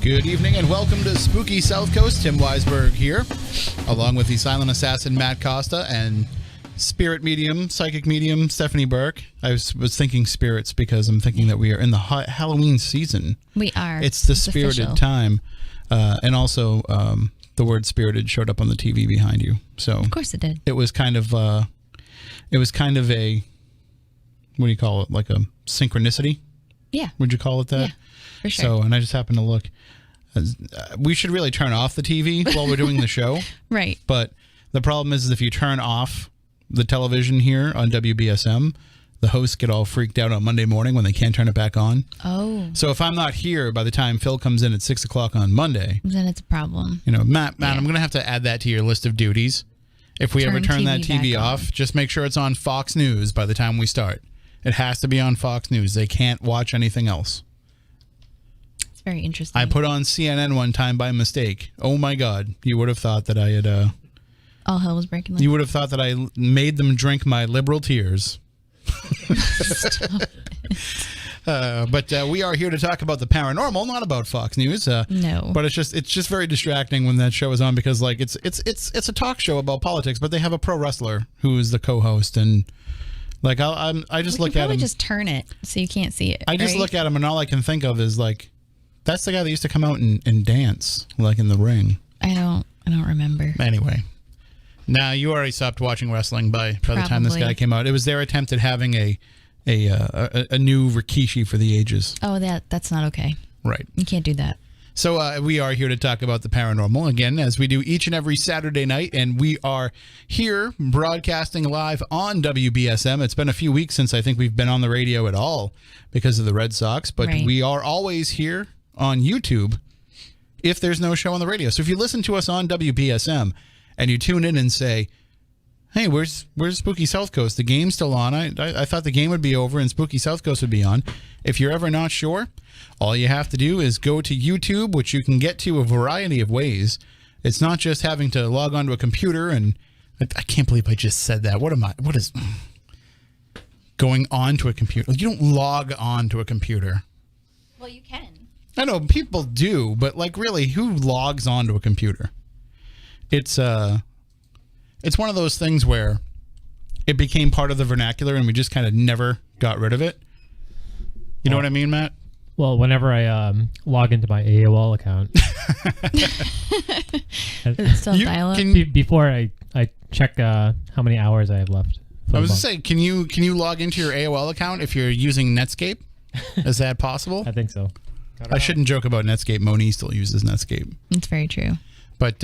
Good evening and welcome to Spooky Southcoast. Tim Weisberg here, along with the silent assassin Matt Costa and spirit medium, psychic medium Stephanie Burke. I was thinking spirits because I'm thinking that we are in the Halloween season. We are. It's the spirited official time. And also the word spirited showed up on the TV behind you. So of course it did. It was kind of a, what do you call it? Like a synchronicity? Yeah. Would you call it that? Yeah, for sure. So, and I just happened to look. We should really turn off the TV while we're doing the show. Right. But the problem is if you turn off the television here on WBSM, the hosts get all freaked out on Monday morning when they can't turn it back on. Oh. So if I'm not here by the time Phil comes in at 6 o'clock on Monday, then it's a problem. You know, Matt, I'm going to have to add that to your list of duties. If we ever turn that TV off, just make sure it's on Fox News by the time we start. It has to be on Fox News. They can't watch anything else. Very interesting. I put on CNN one time by mistake. Oh my God. You would have thought that I had all hell was breaking loose. You would have thought that I made them drink my liberal tears. But we are here to talk about the paranormal, not about Fox News. No. But it's just very distracting when that show is on because like it's a talk show about politics, but they have a pro wrestler who is the co-host and like I just look at him. Probably just turn it so you can't see it. I just look at him and all I can think of is like that's the guy that used to come out and dance like in the ring. I don't remember. Anyway. Now you already stopped watching wrestling by the time this guy came out. It was their attempt at having a new Rikishi for the ages. Oh, that's not okay. Right. You can't do that. So we are here to talk about the paranormal again, as we do each and every Saturday night, and we are here broadcasting live on WBSM. It's been a few weeks since I think we've been on the radio at all because of the Red Sox, but we are always here on YouTube if there's no show on the radio. So if you listen to us on WBSM and you tune in and say, hey, where's Spooky Southcoast? The game's still on. I thought the game would be over and Spooky Southcoast would be on. If you're ever not sure, all you have to do is go to YouTube, which you can get to a variety of ways. It's not just having to log onto a computer, and I can't believe I just said that. What is going on to a computer? You don't log on to a computer. Well, you can. I know people do, but like really, who logs on to a computer? It's one of those things where it became part of the vernacular and we just kind of never got rid of it. You know what I mean, Matt? Well, whenever I log into my AOL account, it's still dial-up. Before I check how many hours I have left. I was going to say, can you log into your AOL account if you're using Netscape? Is that possible? I think so. I shouldn't joke about Netscape. Moni still uses Netscape. It's very true. But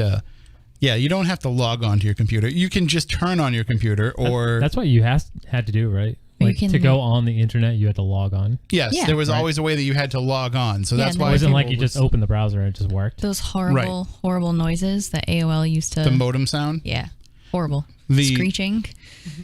yeah, you don't have to log on to your computer. You can just turn on your computer or... That's what you had to do, right? Like to go on the internet, you had to log on. Yes, there was always a way that you had to log on. So that's why it wasn't like you just opened the browser and it just worked. Those horrible noises that AOL used to... The modem sound? Yeah, horrible. Screeching.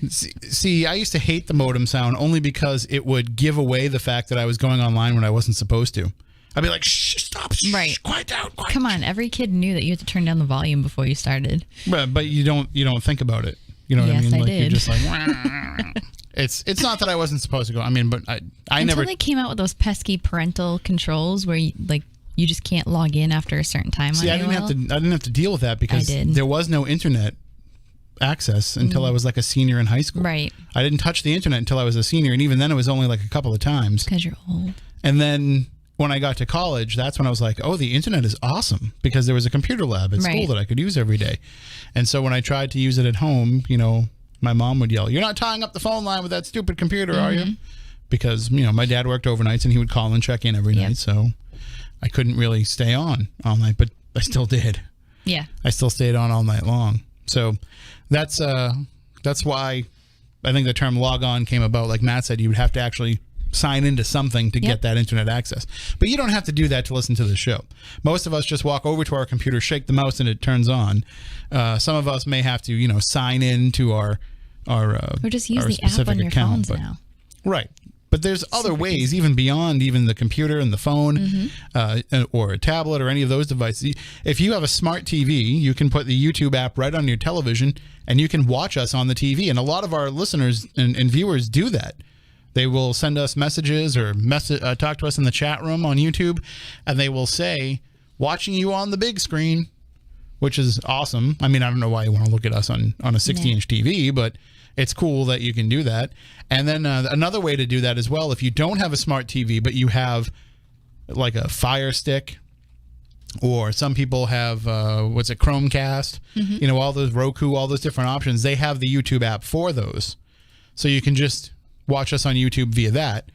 See, I used to hate the modem sound only because it would give away the fact that I was going online when I wasn't supposed to. I'd be like, shh, stop, shh, quiet down, quiet. Come on, every kid knew that you had to turn down the volume before you started. But you don't think about it. You know what I mean? Yes, I You're did. just like, it's not that I wasn't supposed to go. I mean, but I Until never. they came out with those pesky parental controls where you just can't log in after a certain time. See, on I didn't have to deal with that because there was no internet access until I was like a senior in high school. Right. I didn't touch the internet until I was a senior, and even then it was only like a couple of times. Because you're old. And then when I got to college, that's when I was like, oh, the internet is awesome because there was a computer lab at school that I could use every day. And so when I tried to use it at home, you know, my mom would yell, you're not tying up the phone line with that stupid computer, are you? Because, you know, my dad worked overnights and he would call and check in every night. So I couldn't really stay on all night, but I still did. Yeah. I still stayed on all night long. So that's why I think the term log on came about. Like Matt said, you would have to actually sign into something to get that internet access. But you don't have to do that to listen to the show. Most of us just walk over to our computer, shake the mouse, and it turns on. Some of us may have to, you know, sign in to our or just use the app on your phones now. Right. But there's other ways, even beyond even the computer and the phone or a tablet or any of those devices. If you have a smart TV, you can put the YouTube app right on your television and you can watch us on the TV. And a lot of our listeners and viewers do that. They will send us messages or talk to us in the chat room on YouTube, and they will say, watching you on the big screen, which is awesome. I mean, I don't know why you want to look at us on a 60-inch TV, but it's cool that you can do that. And then another way to do that as well, if you don't have a smart TV, but you have like a Fire Stick, or some people have, Chromecast, all those Roku, all those different options, they have the YouTube app for those. So you can just watch us on YouTube via that.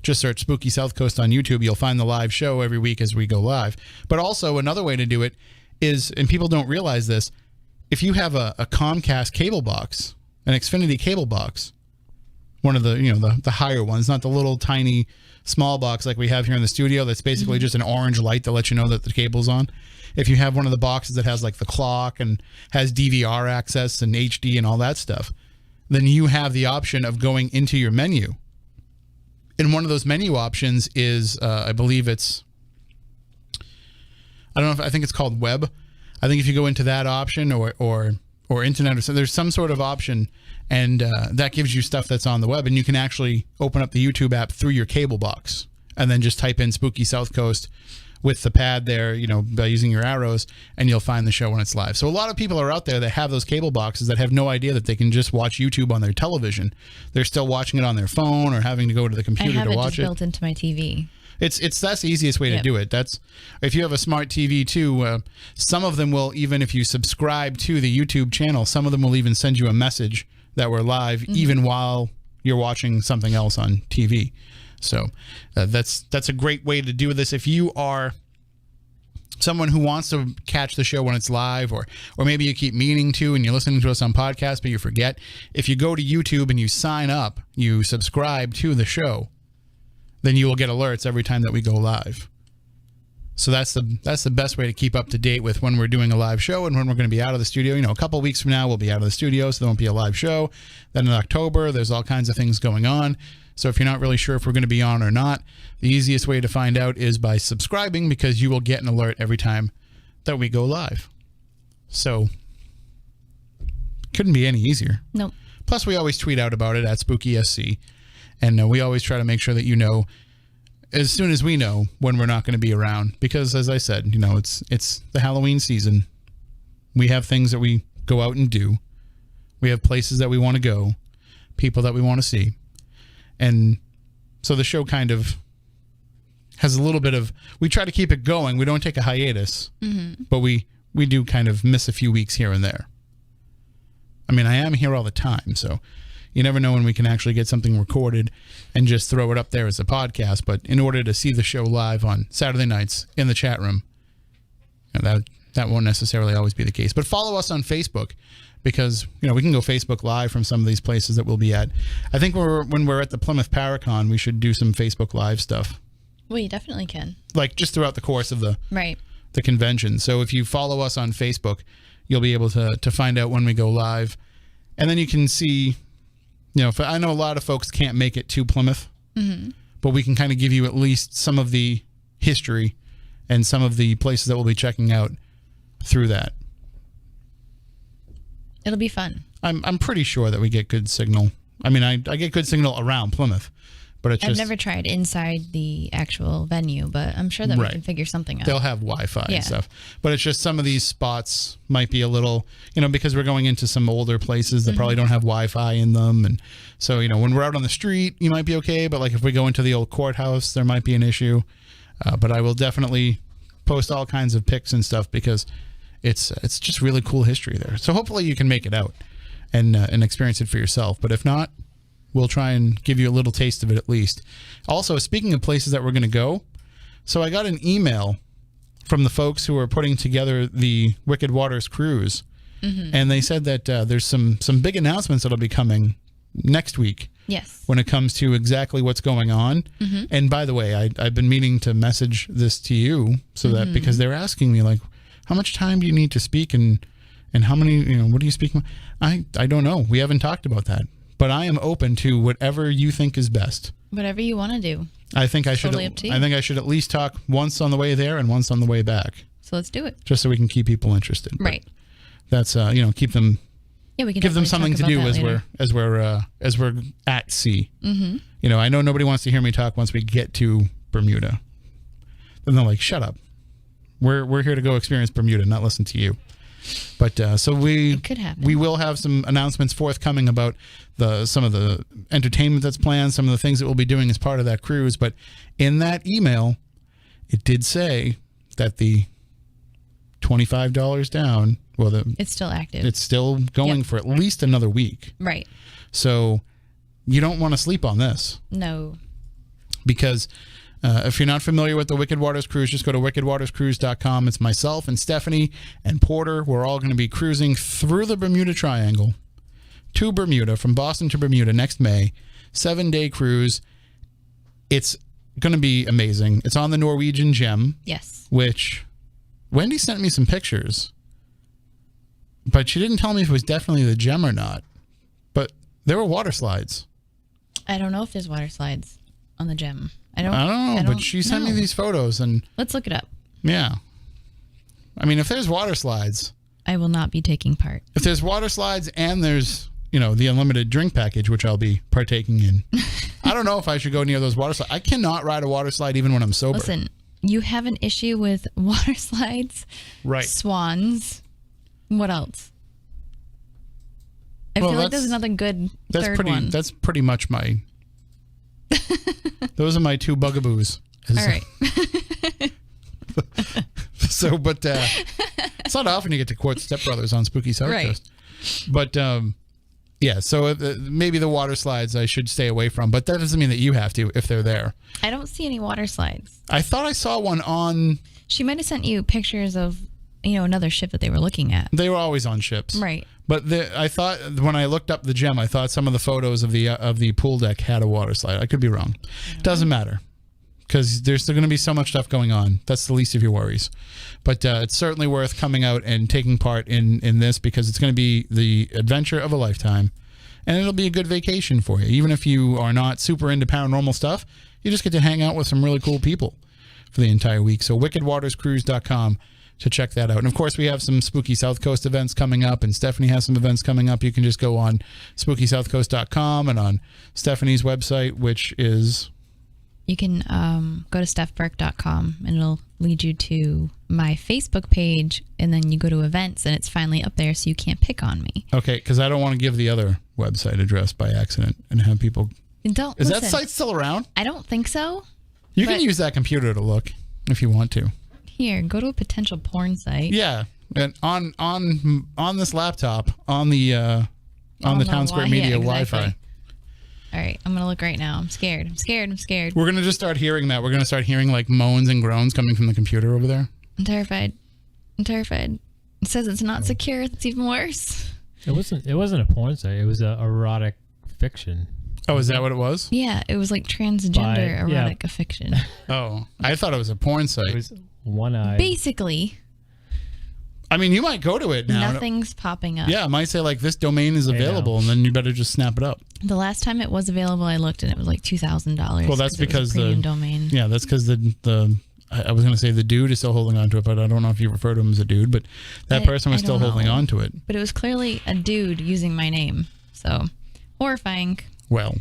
Just search Spooky Southcoast on YouTube. You'll find the live show every week as we go live. But also another way to do it is, and people don't realize this, if you have a Comcast cable box, an Xfinity cable box, one of the the higher ones, not the little tiny small box like we have here in the studio that's basically just an orange light to let you know that the cable's on. If you have one of the boxes that has like the clock and has DVR access and HD and all that stuff, then you have the option of going into your menu. And one of those menu options is, I believe it's, I think it's called web. I think if you go into that option or internet or something, there's some sort of option, and that gives you stuff that's on the web, and you can actually open up the YouTube app through your cable box and then just type in Spooky Southcoast with the pad there, by using your arrows, and you'll find the show when it's live. So a lot of people are out there that have those cable boxes that have no idea that they can just watch YouTube on their television. They're still watching it on their phone or having to go to the computer to watch it. I have it just built into my TV. That's the easiest way to do it. That's if you have a smart TV too. Some of them will, even if you subscribe to the YouTube channel, some of them will even send you a message that we're live, even while you're watching something else on TV. So that's a great way to do this. If you are someone who wants to catch the show when it's live, or maybe you keep meaning to and you're listening to us on podcast but you forget, if you go to YouTube and you sign up, you subscribe to the show, then you will get alerts every time that we go live. So that's the best way to keep up to date with when we're doing a live show and when we're going to be out of the studio. A couple of weeks from now we'll be out of the studio, so there won't be a live show. Then in October there's all kinds of things going on. So if you're not really sure if we're going to be on or not, the easiest way to find out is by subscribing, because you will get an alert every time that we go live. So couldn't be any easier. Nope. Plus we always tweet out about it at SpookySC. And we always try to make sure that as soon as we know when we're not going to be around. Because, as I said, it's the Halloween season. We have things that we go out and do. We have places that we want to go, people that we want to see. And so the show kind of has a little bit of... We try to keep it going. We don't take a hiatus. But we do kind of miss a few weeks here and there. I mean, I am here all the time, so... You never know when we can actually get something recorded and just throw it up there as a podcast. But in order to see the show live on Saturday nights in the chat room, that won't necessarily always be the case. But follow us on Facebook, because we can go Facebook Live from some of these places that we'll be at. I think when we're at the Plymouth Paracon, we should do some Facebook Live stuff. Well, you definitely can. Like just throughout the course of the the convention. So if you follow us on Facebook, you'll be able to find out when we go live, and then you can see. I know a lot of folks can't make it to Plymouth, but we can kind of give you at least some of the history and some of the places that we'll be checking out through that. It'll be fun. I'm pretty sure that we get good signal. I mean, I get good signal around Plymouth, but I've never tried inside the actual venue, but I'm sure that we can figure something out. They'll have Wi-Fi and stuff, but it's just some of these spots might be a little, because we're going into some older places that probably don't have Wi-Fi in them, and so when we're out on the street, you might be okay, but like if we go into the old courthouse, there might be an issue. But I will definitely post all kinds of pics and stuff, because it's just really cool history there. So hopefully you can make it out and experience it for yourself. But if not, we'll try and give you a little taste of it at least. Also, speaking of places that we're going to go, so I got an email from the folks who are putting together the Wicked Waters cruise, and they said that there's some big announcements that'll be coming next week. Yes. When it comes to exactly what's going on. And by the way, I've been meaning to message this to you so that because they're asking me like, how much time do you need to speak and how many, what do you speak? I don't know. We haven't talked about that. But I am open to whatever you think is best. Whatever you want to do. I think I should. Totally up to you. I think I should at least talk once on the way there and once on the way back. So let's do it. Just so we can keep people interested. Right. But that's keep them. Yeah, we can give them something to do as we're at sea. I know nobody wants to hear me talk once we get to Bermuda. Then they're like, "Shut up." We're here to go experience Bermuda, not listen to you. But so it could happen. We will have some announcements forthcoming about some of the entertainment that's planned, some of the things that we'll be doing as part of that cruise. But in that email, it did say that the $25 down. Well, it's still active. It's still going for at least another week. Right. So you don't want to sleep on this. No. Because if you're not familiar with the Wicked Waters Cruise, just go to wickedwaterscruise.com. It's myself and Stephanie and Porter. We're all going to be cruising through the Bermuda Triangle to Bermuda, from Boston to Bermuda next May. 7-day cruise. It's going to be amazing. It's on the Norwegian Gem. Yes. Which Wendy sent me some pictures, but she didn't tell me if it was definitely the Gem or not. But there were water slides. I don't know if there's water slides on the Gem. I don't know, but she sent me these photos, and let's look it up. Yeah. I mean, if there's water slides, I will not be taking part. If there's water slides and there's, the unlimited drink package, which I'll be partaking in, I don't know if I should go near those water slides. I cannot ride a water slide even when I'm sober. Listen, you have an issue with water slides, right? Swans. What else? I feel like there's another good third one. That's pretty much my... Those are my two bugaboos. All right. So, but it's not often you get to quote Step Brothers on Spooky Southcoast. Right. But, yeah, so maybe the water slides I should stay away from, but that doesn't mean that you have to if they're there. I don't see any water slides. I thought I saw one on... She might have sent you pictures of, another ship that they were looking at. They were always on ships. Right. But I thought, when I looked up the Gem, I thought some of the photos of the pool deck had a water slide. I could be wrong. Doesn't matter, because there's still going to be so much stuff going on. That's the least of your worries. But it's certainly worth coming out and taking part in this, because it's going to be the adventure of a lifetime. And it'll be a good vacation for you. Even if you are not super into paranormal stuff, you just get to hang out with some really cool people for the entire week. So wickedwaterscruise.com to check that out. And of course, we have some Spooky Southcoast events coming up, and Stephanie has some events coming up. You can just go on SpookySouthcoast.com and on Stephanie's website, which is... You can go to stephburke.com, and it'll lead you to my Facebook page, and then you go to events, and it's finally up there, so you can't pick on me. Okay, because I don't want to give the other website address by accident and have people... Is that site still around? I don't think so. You can use that computer to look if you want to. Here, go to a potential porn site. Yeah, and on this laptop, on the Town Square Media Wi-Fi. All right, I'm going to look right now. I'm scared. We're going to just start hearing that. We're going to start hearing like moans and groans coming from the computer over there. I'm terrified. It says it's not secure. It's even worse. It wasn't a porn site. It was a erotic fiction. Oh, is that what it was? Yeah, it was like transgender erotic fiction. Oh, I thought it was a porn site. It was one-eyed. Basically. I mean, you might go to it now. Nothing's popping up. Yeah, it might say like this domain is available, and then you better just snap it up. The last time it was available, I looked, and it was like $2,000. Well, that's because the domain. Yeah, that's because the I was going to say the dude is still holding on to it, but I don't know if you refer to him as a dude, but that person was still holding on to it. But it was clearly a dude using my name, so horrifying. Well,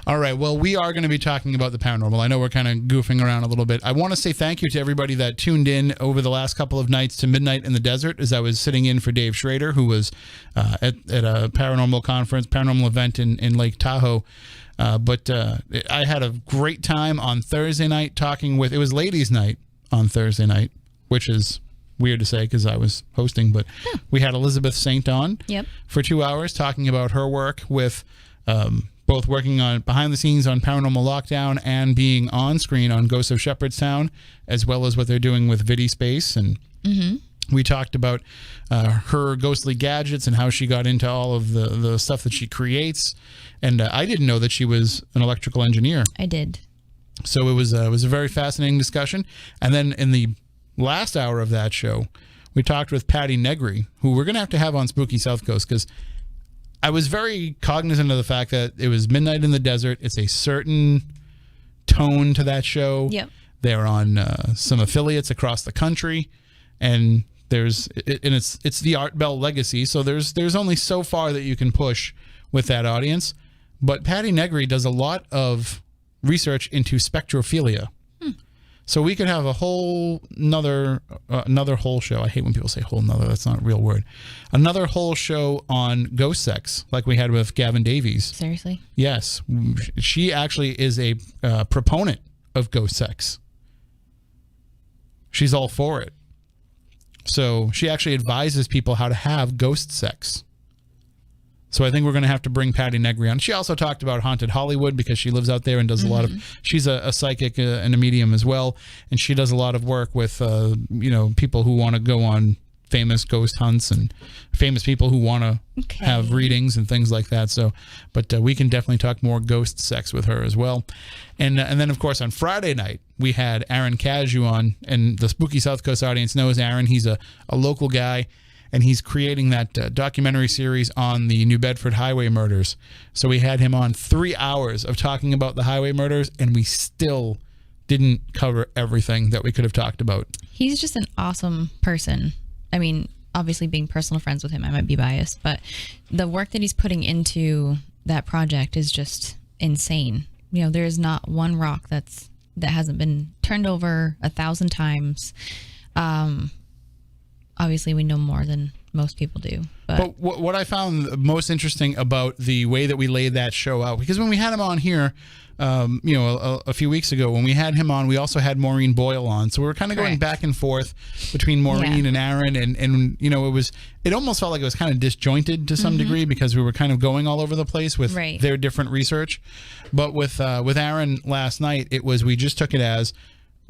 all right. Well, we are going to be talking about the paranormal. I know we're kind of goofing around a little bit. I want to say thank you to everybody that tuned in over the last couple of nights to Midnight in the Desert, as I was sitting in for Dave Schrader, who was at a paranormal event in Lake Tahoe. But I had a great time on Thursday night talking with... It was ladies' night on Thursday night, which is weird to say because I was hosting. But we had Elizabeth Saint on for 2 hours talking about her work with... both working on behind the scenes on Paranormal Lockdown and being on screen on Ghosts of Shepherdstown, as well as what they're doing with Vidi Space. And we talked about her ghostly gadgets and how she got into all of the stuff that she creates. And I didn't know that she was an electrical engineer. I did. So it was a very fascinating discussion. And then in the last hour of that show, we talked with Patty Negri, who we're going to have on Spooky Southcoast, because I was very cognizant of the fact that it was Midnight in the Desert. It's a certain tone to that show. Yep. They're on some affiliates across the country, and it's the Art Bell legacy. So there's only so far that you can push with that audience. But Patty Negri does a lot of research into spectrophilia. So we could have a whole another whole show. I hate when people say whole nother. That's not a real word. Another whole show on ghost sex, like we had with Gavin Davies. Seriously? Yes. She actually is a proponent of ghost sex. She's all for it. So she actually advises people how to have ghost sex. So I think we're going to have to bring Patty Negri on. She also talked about Haunted Hollywood because she lives out there and does a lot of, she's a psychic and a medium as well. And she does a lot of work with, people who want to go on famous ghost hunts and famous people who want to have readings and things like that. So, but we can definitely talk more ghost sex with her as well. And then, of course, on Friday night, we had Aaron Caju on, and the Spooky Southcoast audience knows Aaron. He's a local guy. And he's creating that documentary series on the New Bedford highway murders. So we had him on 3 hours of talking about the highway murders, and we still didn't cover everything that we could have talked about. He's just an awesome person. I mean, obviously being personal friends with him, I might be biased, but the work that he's putting into that project is just insane. You know, there is not one rock that hasn't been turned over 1,000 times. Obviously, we know more than most people do. But what I found most interesting about the way that we laid that show out, because when we had him on here, a few weeks ago, when we had him on, we also had Maureen Boyle on. So we were kind of going back and forth between Maureen and Aaron, and it almost felt like it was kind of disjointed to some degree because we were kind of going all over the place with their different research. But with Aaron last night, we just took it as,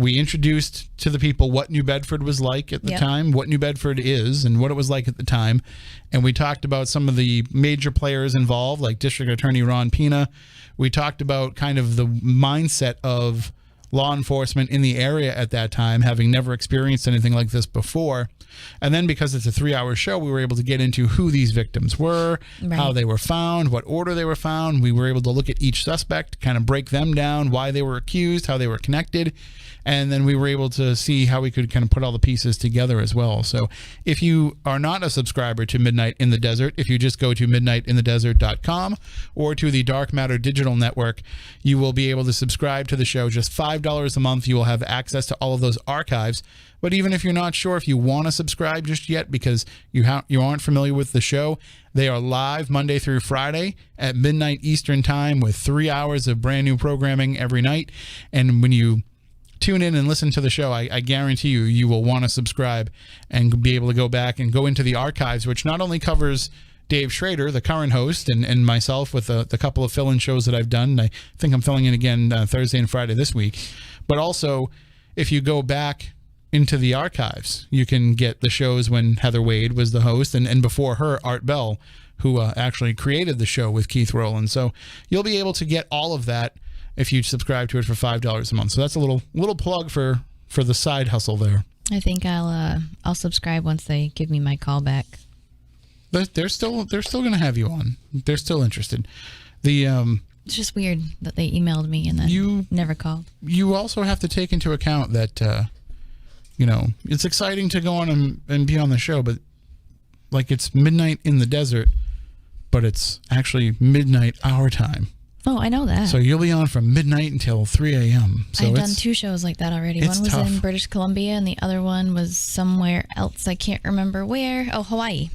we introduced to the people what New Bedford was like at the time, what New Bedford is, and what it was like at the time. And we talked about some of the major players involved, like District Attorney Ron Pina. We talked about kind of the mindset of law enforcement in the area at that time, having never experienced anything like this before. And then because it's a 3-hour show, we were able to get into who these victims were, how they were found, what order they were found. We were able to look at each suspect, kind of break them down, why they were accused, how they were connected. And then we were able to see how we could kind of put all the pieces together as well. So if you are not a subscriber to Midnight in the Desert, if you just go to midnightinthedesert.com or to the Dark Matter Digital Network, you will be able to subscribe to the show. Just $5 a month. You will have access to all of those archives. But even if you're not sure if you want to subscribe just yet because you aren't familiar with the show, they are live Monday through Friday at midnight Eastern time with 3 hours of brand new programming every night. And when you tune in and listen to the show, I guarantee you will want to subscribe and be able to go back and go into the archives, which not only covers Dave Schrader, the current host, and myself with the couple of fill-in shows that I've done. I think I'm filling in again Thursday and Friday this week. But also, if you go back into the archives, you can get the shows when Heather Wade was the host, and before her, Art Bell, who actually created the show with Keith Rowland. So you'll be able to get all of that if you subscribe to it for $5 a month. So that's a little plug for the side hustle there. I think I'll subscribe once they give me my call back. They're still going to have you on. They're still interested. It's just weird that they emailed me and then never called. You also have to take into account that it's exciting to go on and be on the show, but like it's midnight in the desert, but it's actually midnight our time. Oh, I know that. So you'll be on from midnight until 3 a.m. So I've done 2 shows like that already. One was in British Columbia and the other one was somewhere else. I can't remember where. Oh, Hawaii.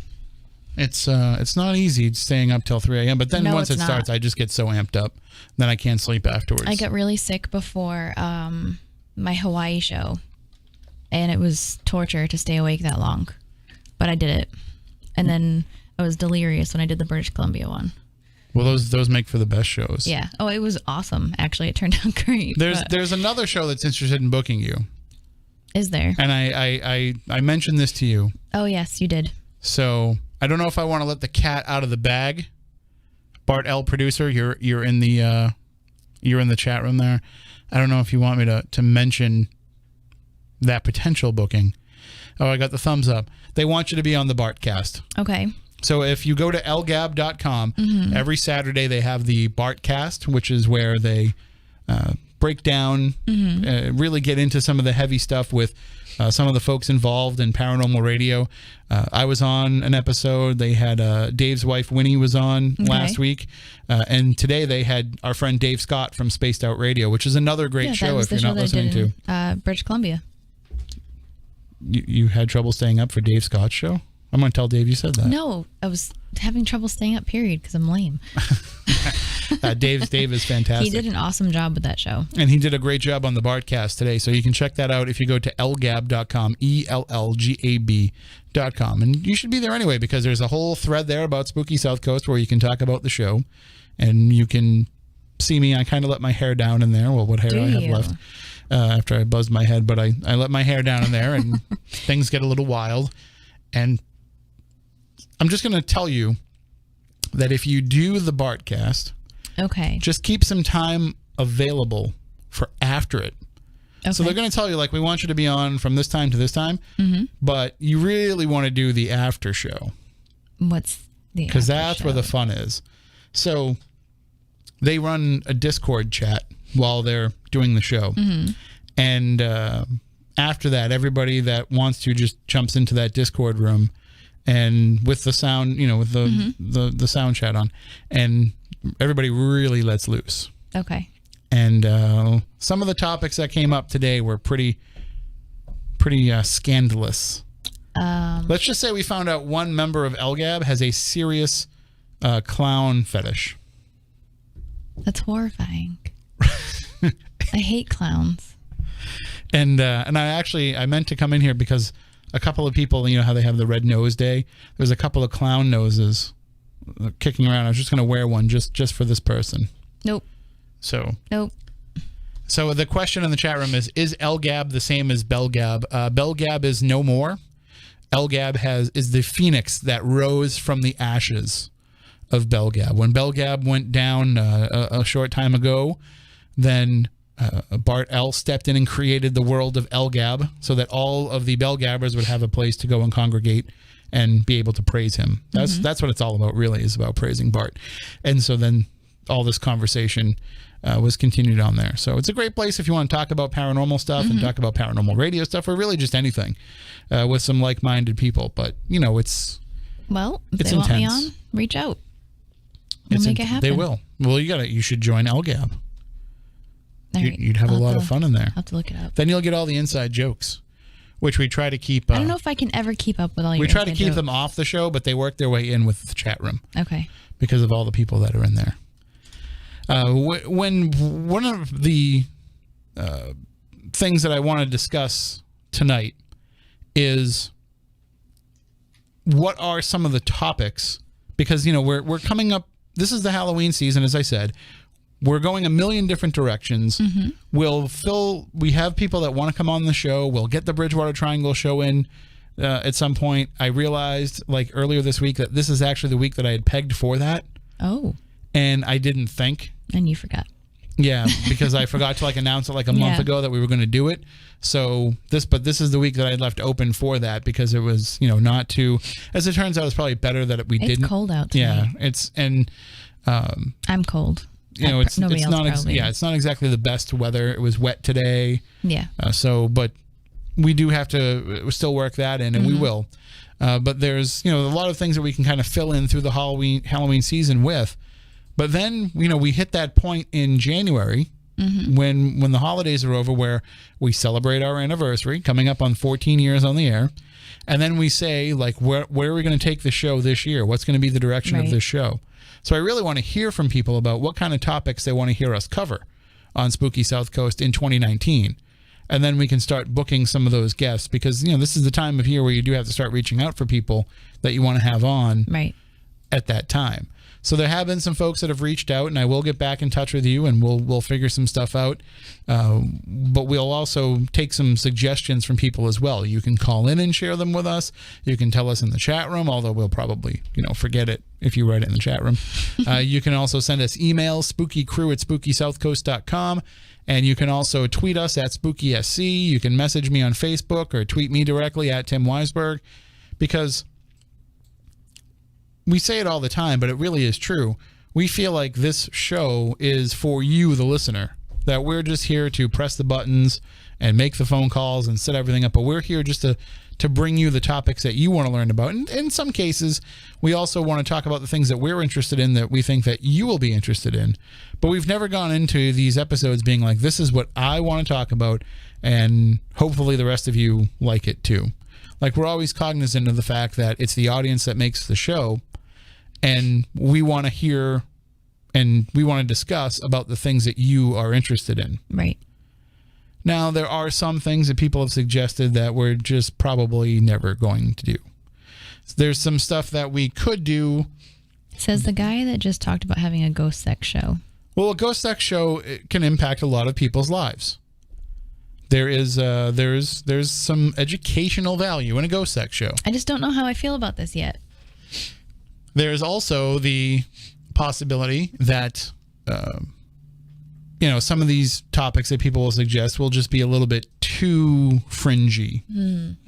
It's not easy staying up till 3 a.m. But then once it starts, I just get so amped up. Then I can't sleep afterwards. I got really sick before my Hawaii show. And it was torture to stay awake that long. But I did it. And then I was delirious when I did the British Columbia one. Well, those make for the best shows. Yeah. Oh, it was awesome. Actually, it turned out great. There's another show that's interested in booking you. Is there? And I mentioned this to you. Oh, yes, you did. So I don't know if I want to let the cat out of the bag. Bart L, producer, you're in the chat room there. I don't know if you want me to mention that potential booking. Oh, I got the thumbs up. They want you to be on the Bartcast. Okay. So if you go to lgab.com, every Saturday they have the Bartcast, which is where they break down, really get into some of the heavy stuff with some of the folks involved in paranormal radio. I was on an episode. They had Dave's wife Winnie was on last week, and today they had our friend Dave Scott from Spaced Out Radio, which is another great show if you're not listening to. British Columbia. You had trouble staying up for Dave Scott's show? I'm going to tell Dave you said that. No, I was having trouble staying up, period, because I'm lame. Dave is fantastic. He did an awesome job with that show. And he did a great job on the Bartcast today. So you can check that out if you go to ellgab.com, ELLGAB.com. And you should be there anyway, because there's a whole thread there about Spooky Southcoast where you can talk about the show. And you can see me. I kind of let my hair down in there. Well, what hair I have left after I buzzed my head. But I let my hair down in there, and things get a little wild. And I'm just going to tell you that if you do the Bartcast, just keep some time available for after it. So they're going to tell you, like, we want you to be on from this time to this time, but you really want to do the after show. What's the after show? Because that's where the fun is. So they run a Discord chat while they're doing the show. And after that, everybody that wants to just jumps into that Discord room, and with the sound, with the sound chat on, and everybody really lets loose. And some of the topics that came up today were pretty scandalous. Let's just say we found out one member of LGAB has a serious clown fetish. That's horrifying. I hate clowns. And I meant to come in here because a couple of people, how they have the red nose day. There's a couple of clown noses kicking around. I was just going to wear one just for this person. Nope. So the question in the chat room is LGAB the same as Belgab? Belgab is no more. LGAB is the phoenix that rose from the ashes of Belgab. When Belgab went down a short time ago, then Bart L stepped in and created the world of LGAB so that all of the Belgabbers would have a place to go and congregate and be able to praise him. That's what it's all about, really, is about praising Bart. And so then all this conversation was continued on there. So it's a great place if you want to talk about paranormal stuff and talk about paranormal radio stuff, or really just anything with some like-minded people. But, it's if they want me on, reach out. We'll make it happen. They will. Well, you should join LGAB. Right. You'd have a lot of fun in there. I'll have to look it up. Then you'll get all the inside jokes, which we try to keep. I don't know if I can ever keep up with all your inside jokes. We try to keep jokes. them off the show, but they work their way in with the chat room. Okay. Because of all the people that are in there. When one of the things that I want to discuss tonight is what are some of the topics, because we're coming up. This is the Halloween season, as I said. We're going a million different directions. We have people that want to come on the show. We'll get the Bridgewater Triangle show in at some point. I realized earlier this week that this is actually the week that I had pegged for that. Oh. And I didn't think. And you forgot. Yeah, because I forgot to announce it a month ago that we were going to do it. So this is the week that I had left open for that, because it was, not too, as it turns out, it's probably better that we didn't. It's cold out today. Yeah, I'm cold. It's not it's not exactly the best weather. It was wet today. Yeah. But we do have to still work that in, and we will. But there's a lot of things that we can kind of fill in through the Halloween season with. But then we hit that point in January when the holidays are over, where we celebrate our anniversary, coming up on 14 years on the air, and then we say where are we going to take the show this year? What's going to be the direction of this show? So I really want to hear from people about what kind of topics they want to hear us cover on Spooky Southcoast in 2019. And then we can start booking some of those guests, because, this is the time of year where you do have to start reaching out for people that you want to have on at that time. So there have been some folks that have reached out, and I will get back in touch with you, and we'll figure some stuff out. But we'll also take some suggestions from people as well. You can call in and share them with us. You can tell us in the chat room, although we'll probably, forget it if you write it in the chat room. You can also send us emails, spookycrew@spookysouthcoast.com. And you can also tweet us at SpookySC. You can message me on Facebook or tweet me directly at Tim Weisberg, because we say it all the time, but it really is true. We feel like this show is for you, the listener, that we're just here to press the buttons and make the phone calls and set everything up. But we're here just to bring you the topics that you want to learn about. And in some cases, we also want to talk about the things that we're interested in that we think that you will be interested in. But we've never gone into these episodes being like, this is what I want to talk about, and hopefully the rest of you like it too. Like, we're always cognizant of the fact that it's the audience that makes the show, and we want to hear and we want to discuss about the things that you are interested in. Right. Now, there are some things that people have suggested that we're just probably never going to do. There's some stuff that we could do. Says the guy that just talked about having a ghost sex show. Well, a ghost sex show, it can impact a lot of people's lives. There's some educational value in a ghost sex show. I just don't know how I feel about this yet. There's also the possibility that some of these topics that people will suggest will just be a little bit too fringy.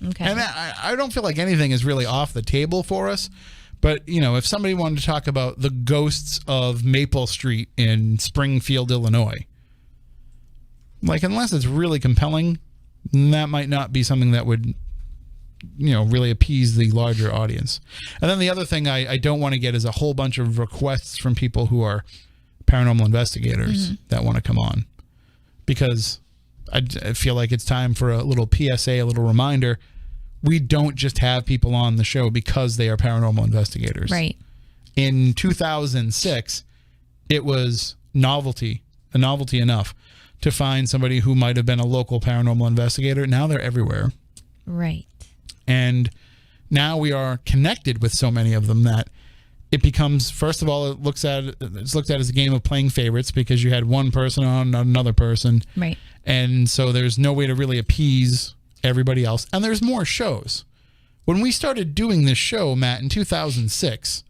Okay. And I don't feel like anything is really off the table for us. But, if somebody wanted to talk about the ghosts of Maple Street in Springfield, Illinois, like, unless it's really compelling, that might not be something that would, really appease the larger audience. And then the other thing I don't want to get is a whole bunch of requests from people who are paranormal investigators that want to come on, because I feel like it's time for a little PSA, a little reminder. We don't just have people on the show because they are paranormal investigators. Right. In 2006, it was novelty enough to find somebody who might have been a local paranormal investigator. Now they're everywhere. Right. And now we are connected with so many of them that it becomes, first of all, it's looked at as a game of playing favorites, because you had one person on, not another person. Right. And so there's no way to really appease everybody else. And there's more shows. When we started doing this show, Matt, in 2006,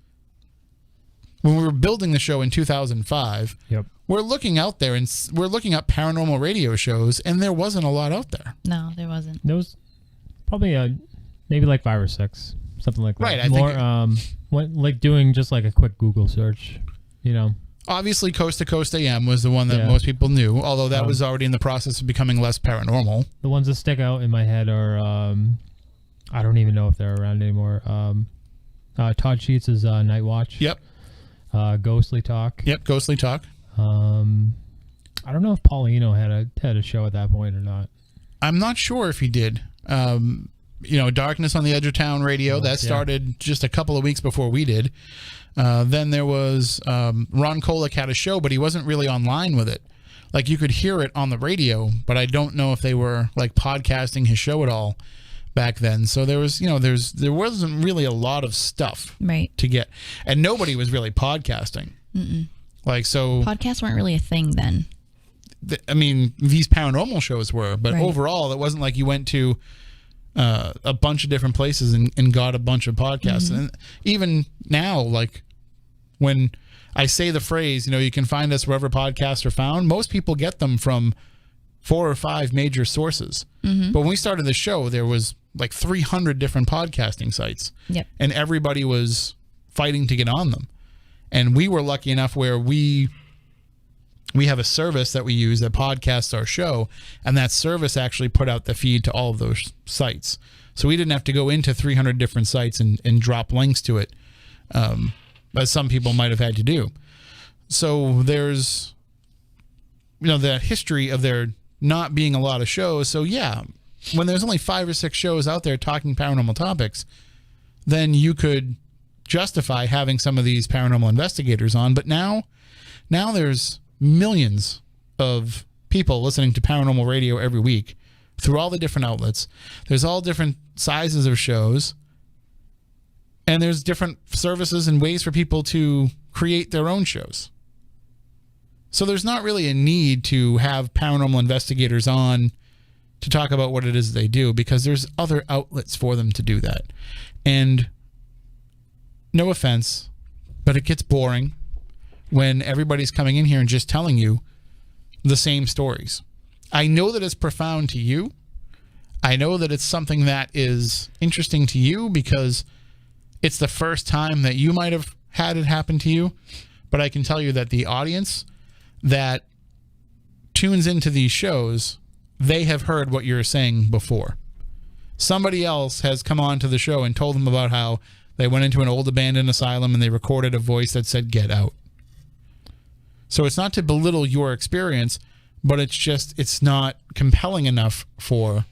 when we were building the show in 2005, yep, we're looking out there and we're looking up paranormal radio shows, and there wasn't a lot out there. No, there wasn't. There was probably maybe like 5 or 6, something like that. Right. I think like doing just like a quick Google search, Obviously, Coast to Coast AM was the one that most people knew, although that was already in the process of becoming less paranormal. The ones that stick out in my head are, I don't even know if they're around anymore. Todd Sheets' Night Watch. Yep. Ghostly Talk. Yep, Ghostly Talk. I don't know if Paulino had a show at that point or not. I'm not sure if he did. Darkness on the Edge of Town radio, that started just a couple of weeks before we did. Then there was Ron Kolick had a show, but he wasn't really online with it. Like, you could hear it on the radio, but I don't know if they were like podcasting his show at all back then. So there was, there wasn't really a lot of stuff to get, and nobody was really podcasting. Like, so podcasts weren't really a thing then. These paranormal shows were, but overall, it wasn't like you went to a bunch of different places and got a bunch of podcasts. And even now, like, when I say the phrase, you can find us wherever podcasts are found, most people get them from 4 or 5 major sources. But when we started the show, there was like 300 different podcasting sites. Yep. And everybody was fighting to get on them. And we were lucky enough where we have a service that we use that podcasts our show, and that service actually put out the feed to all of those sites. So we didn't have to go into 300 different sites and drop links to it, as some people might have had to do. So there's, the history of there not being a lot of shows. So yeah, when there's only 5 or 6 shows out there talking paranormal topics, then you could justify having some of these paranormal investigators on. But now there's millions of people listening to paranormal radio every week through all the different outlets. There's all different sizes of shows, and there's different services and ways for people to create their own shows. So there's not really a need to have paranormal investigators on to talk about what it is they do, because there's other outlets for them to do that. And no offense, but it gets boring when everybody's coming in here and just telling you the same stories. I know that it's profound to you. I know that it's something that is interesting to you because it's the first time that you might have had it happen to you. But I can tell you that the audience that tunes into these shows they have heard what you're saying before. Somebody else has come on to the show and told them about how they went into an old abandoned asylum and they recorded a voice that said, "Get out." So it's not to belittle your experience, but it's not compelling enough for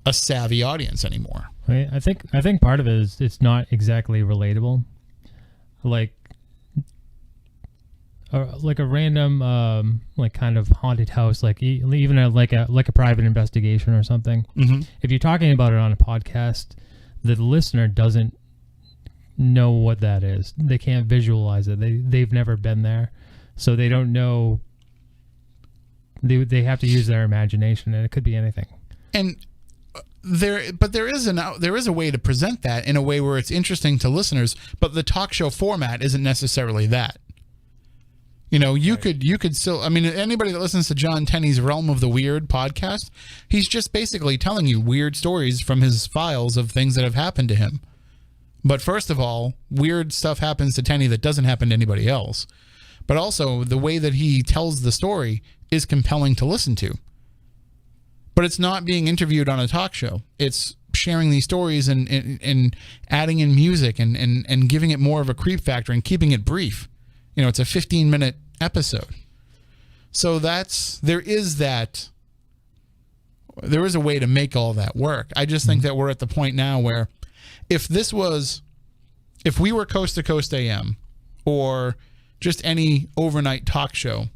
a savvy audience anymore. Right? I think part of it is it's not exactly relatable. Like a random like kind of haunted house, like even like a private investigation or something. Mm-hmm. If you're talking about it on a podcast, the listener doesn't know what that is. They can't visualize it. They've never been there, so they don't know. They have to use their imagination, and it could be anything. And there is a way to present that in a way where it's interesting to listeners, but the talk show format isn't necessarily that. You know, you could still, I mean, anybody that listens to John Tenney's Realm of the Weird podcast, he's just basically telling you weird stories from his files of things that have happened to him. But first of all, weird stuff happens to Tenney that doesn't happen to anybody else. But also, the way that he tells the story is compelling to listen to. But it's not being interviewed on a talk show. It's sharing these stories and adding in music and giving it more of a creep factor and keeping it brief. You know, it's a 15-minute episode. So there is a way to make all that work. I just think that we're at the point now where if we were Coast to Coast AM or just any overnight talk show,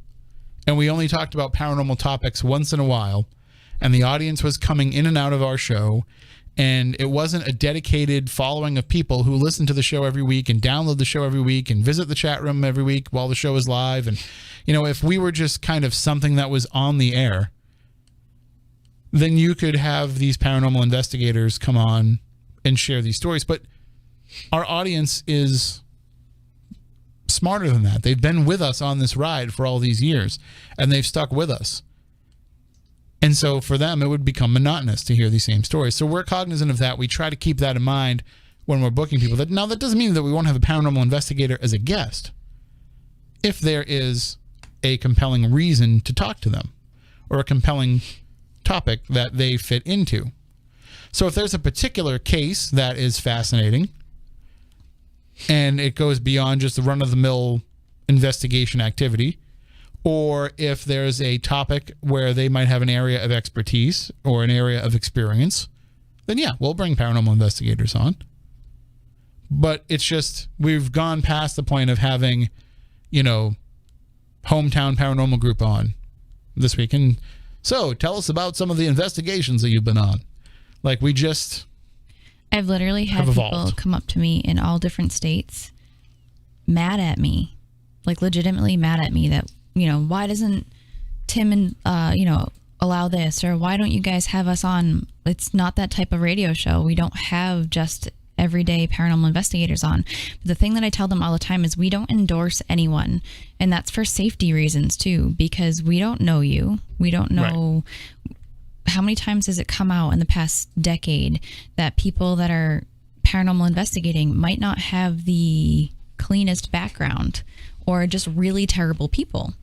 and we only talked about paranormal topics once in a while, and the audience was coming in and out of our show, and it wasn't a dedicated following of people who listen to the show every week and download the show every week and visit the chat room every week while the show is live. And, you know, if we were just kind of something that was on the air, then you could have these paranormal investigators come on and share these stories. But our audience is smarter than that. They've been with us on this ride for all these years, and they've stuck with us. And so for them, it would become monotonous to hear these same stories. So we're cognizant of that. We try to keep that in mind when we're booking people. Now, that doesn't mean that we won't have a paranormal investigator as a guest if there is a compelling reason to talk to them or a compelling topic that they fit into. So if there's a particular case that is fascinating and it goes beyond just the run-of-the-mill investigation activity, or if there's a topic where they might have an area of expertise or an area of experience, then yeah, we'll bring paranormal investigators on. But it's just, we've gone past the point of having, you know, hometown paranormal group on this week. And so tell us about some of the investigations that you've been on. Like, I've literally had people come up to me in all different states, mad at me, like legitimately mad at me that, you know, why doesn't Tim and, allow this? Or why don't you guys have us on? It's not that type of radio show. We don't have just everyday paranormal investigators on. But the thing that I tell them all the time is we don't endorse anyone. And that's for safety reasons too, because we don't know you. We don't know how many times has it come out in the past decade that people that are paranormal investigating might not have the cleanest background or just really terrible people.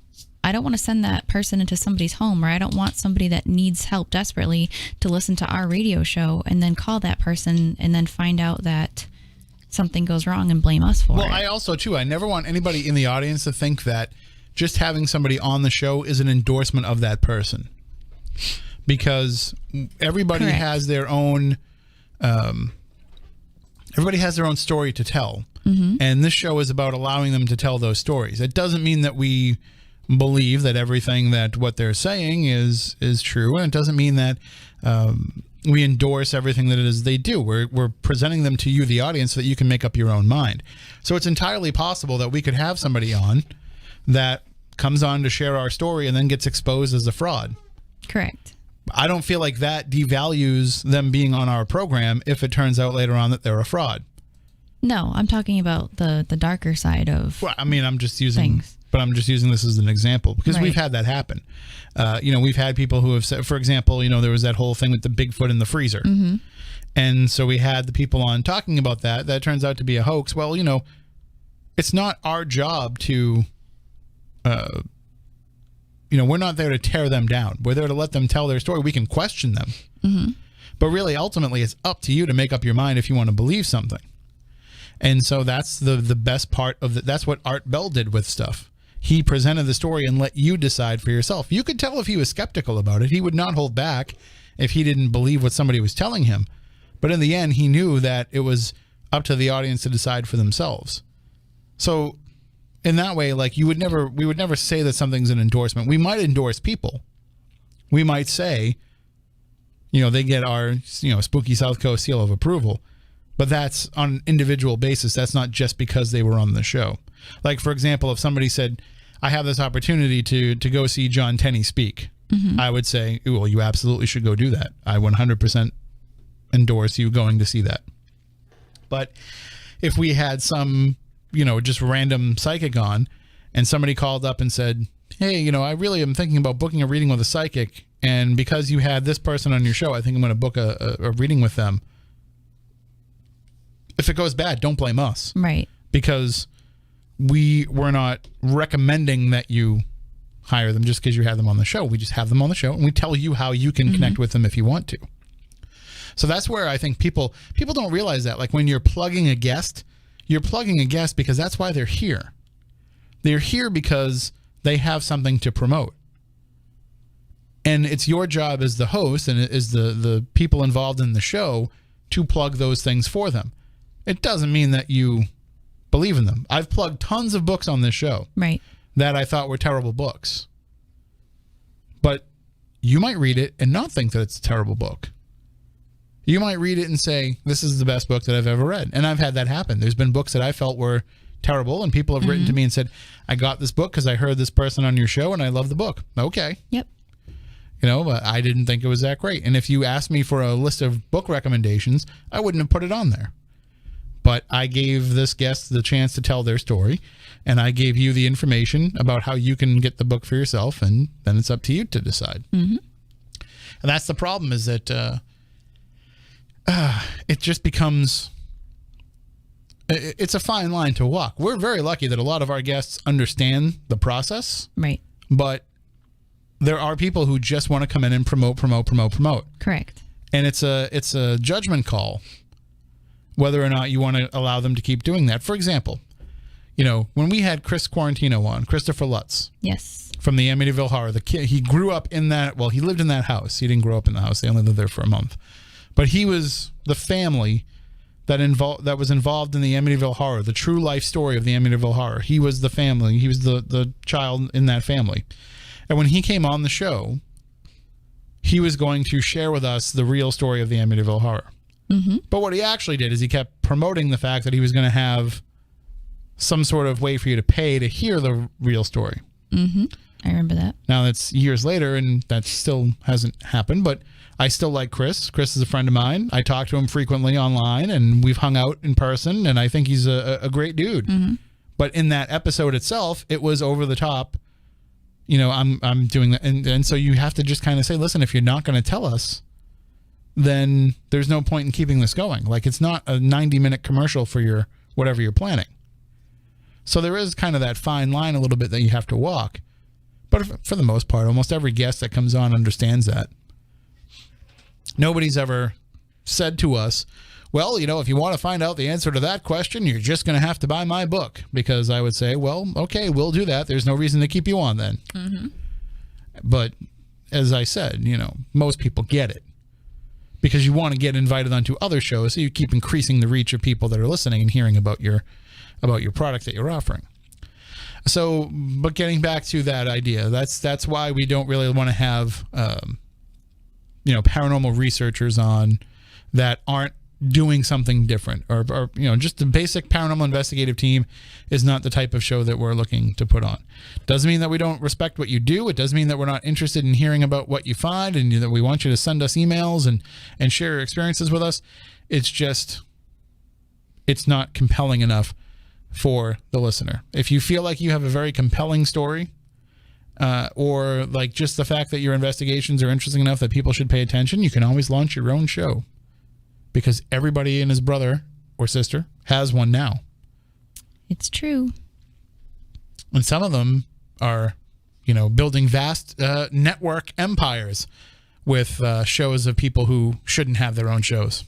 I don't want to send that person into somebody's home, or I don't want somebody that needs help desperately to listen to our radio show and then call that person and then find out that something goes wrong and blame us for it. Well, I also, too, I never want anybody in the audience to think that just having somebody on the show is an endorsement of that person. Because everybody has their own story to tell. Mm-hmm. And this show is about allowing them to tell those stories. It doesn't mean that we believe that everything that what they're saying is true, and it doesn't mean that we endorse everything that it is they do. We're presenting them to you, the audience, so that you can make up your own mind. So it's entirely possible that we could have somebody on that comes on to share our story and then gets exposed as a fraud. Correct. I don't feel like that devalues them being on our program if it turns out later on that they're a fraud. No, I'm talking about the darker side of Well, I mean, I'm just using things. But I'm just using this as an example because we've had that happen. We've had people who have said, for example, there was that whole thing with the Bigfoot in the freezer. Mm-hmm. And so we had the people on talking about that. That turns out to be a hoax. Well, it's not our job to we're not there to tear them down. We're there to let them tell their story. We can question them. Mm-hmm. But really, ultimately, it's up to you to make up your mind if you want to believe something. And so that's the best part of that's what Art Bell did with stuff. He presented the story and let you decide for yourself. You could tell if he was skeptical about it. He would not hold back if he didn't believe what somebody was telling him. But in the end, he knew that it was up to the audience to decide for themselves. So in that way, like we would never say that something's an endorsement. We might endorse people. We might say, they get our, Spooky Southcoast seal of approval. But that's on an individual basis. That's not just because they were on the show. Like, for example, if somebody said, I have this opportunity to go see John Tenney speak, mm-hmm. I would say, well, you absolutely should go do that. I 100% endorse you going to see that. But if we had some, just random psychic on and somebody called up and said, hey, I really am thinking about booking a reading with a psychic. And because you had this person on your show, I think I'm going to book a reading with them. If it goes bad, don't blame us. Right. Because we're not recommending that you hire them just because you have them on the show. We just have them on the show and we tell you how you can mm-hmm. connect with them if you want to. So that's where I think people don't realize that. Like when you're plugging a guest because that's why they're here. They're here because they have something to promote. And it's your job as the host and as the people involved in the show to plug those things for them. It doesn't mean that you believe in them. I've plugged tons of books on this show right. that I thought were terrible books. But you might read it and not think that it's a terrible book. You might read it and say, this is the best book that I've ever read. And I've had that happen. There's been books that I felt were terrible and people have mm-hmm. written to me and said, I got this book because I heard this person on your show and I love the book. Okay. Yep. But I didn't think it was that great. And if you asked me for a list of book recommendations, I wouldn't have put it on there. But I gave this guest the chance to tell their story, and I gave you the information about how you can get the book for yourself, and then it's up to you to decide. Mm-hmm. And that's the problem is that it just becomes... It's a fine line to walk. We're very lucky that a lot of our guests understand the process. Right. But there are people who just want to come in and promote. Correct. And it's a judgment call whether or not you want to allow them to keep doing that. For example, when we had Chris Quarantino on, Christopher Lutz. Yes. From the Amityville Horror. The kid, he grew up in that, well, he lived in that house. He didn't grow up in the house. They only lived there for a month. But he was the family that was involved in the Amityville Horror, the true life story of the Amityville Horror. He was the family. He was the child in that family. And when he came on the show, he was going to share with us the real story of the Amityville Horror. Mm-hmm. But what he actually did is he kept promoting the fact that he was going to have some sort of way for you to pay to hear the real story. Mm-hmm. I remember that. Now that's years later, and that still hasn't happened, but I still like Chris. Chris is a friend of mine. I talk to him frequently online, and we've hung out in person, and I think he's a great dude. Mm-hmm. But in that episode itself, it was over the top. I'm doing that. And so you have to just kind of say, listen, if you're not going to tell us, then there's no point in keeping this going. Like, it's not a 90-minute commercial for your whatever you're planning. So there is kind of that fine line a little bit that you have to walk. But for the most part, almost every guest that comes on understands that. Nobody's ever said to us, well, if you want to find out the answer to that question, you're just going to have to buy my book. Because I would say, well, okay, we'll do that. There's no reason to keep you on then. Mm-hmm. But as I said, most people get it. Because you want to get invited onto other shows, so you keep increasing the reach of people that are listening and hearing about your product that you're offering. So, but getting back to that idea, that's why we don't really want to have paranormal researchers on that aren't doing something different, or just the basic paranormal investigative team is not the type of show that we're looking to put on. Doesn't mean that we don't respect what you do. It doesn't mean that we're not interested in hearing about what you find and that we want you to send us emails and share your experiences with us. It's just, it's not compelling enough for the listener. If you feel like you have a very compelling story, or like just the fact that your investigations are interesting enough that people should pay attention, you can always launch your own show. Because everybody and his brother or sister has one now. It's true. And some of them are, building vast network empires with shows of people who shouldn't have their own shows.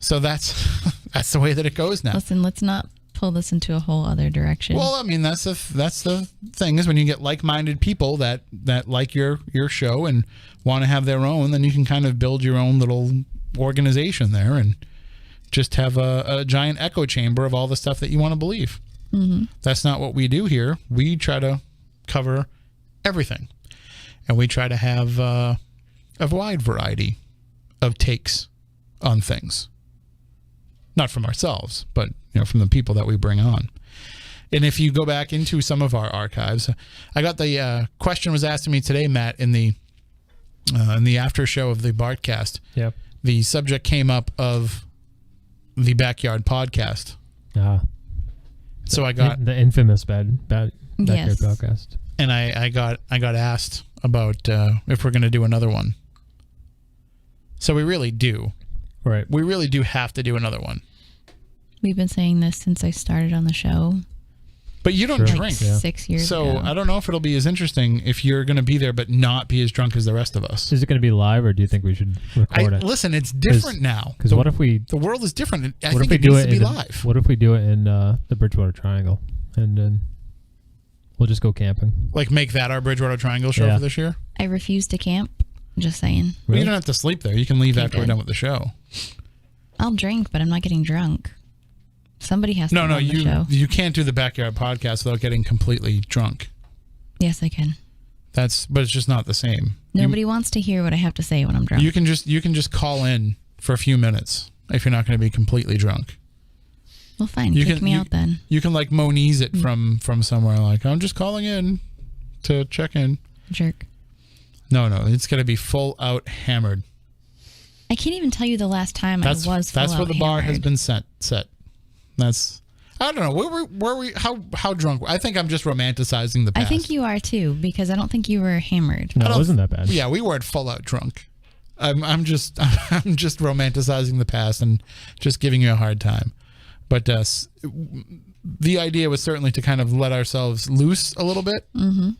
So that's the way that it goes now. Listen, let's not pull this into a whole other direction. Well, I mean, that's the thing is when you get like-minded people that like your show and want to have their own, then you can kind of build your own little organization there and just have a giant echo chamber of all the stuff that you want to believe. Mm-hmm. That's not what we do here. We try to cover everything, and we try to have a wide variety of takes on things. Not from ourselves, but from the people that we bring on. And if you go back into some of our archives, I got the question was asked to me today, Matt, in the after show of the Bartcast. Yep. The subject came up of the Backyard Podcast. So I got the infamous Backyard Yes. Podcast. And I got asked about if we're going to do another one. So we really do. Right. We really do have to do another one. We've been saying this since I started on the show. But you don't Sure. drink. Like 6 years So ago. I don't know if it'll be as interesting if you're going to be there but not be as drunk as the rest of us. Is it going to be live, or do you think we should record it? Listen, it's different now. Because what if we The world is different. I what think if we it do needs it to be in live. What if we do it in the Bridgewater Triangle, and then we'll just go camping? Like make that our Bridgewater Triangle show Yeah. for this year? I refuse to camp. Just saying. Well, Really? you don't have to sleep there. You can leave Okay, after we're good. done with the show. I'll drink, but I'm not getting drunk. Somebody has to No, run the show. you can't do the Backyard Podcast without getting completely drunk. Yes, I can. But it's just not the same. Nobody wants to hear what I have to say when I'm drunk. You can just call in for a few minutes if you're not going to be completely drunk. Well, fine. You Kick can- me you- out then. You can like Monize it from somewhere. Like, I'm just calling in to check in. Jerk. No, it's going to be full out hammered. I can't even tell you the last time That's I was full where out the bar has hammered. been set. That's I don't know. Where we how drunk? I think I'm just romanticizing the past. I think you are too, because I don't think you were hammered. No, I it don't- wasn't that bad. Yeah, we weren't full out drunk. I'm just romanticizing the past and just giving you a hard time. But the idea was certainly to kind of let ourselves loose a little bit. Mm-hmm.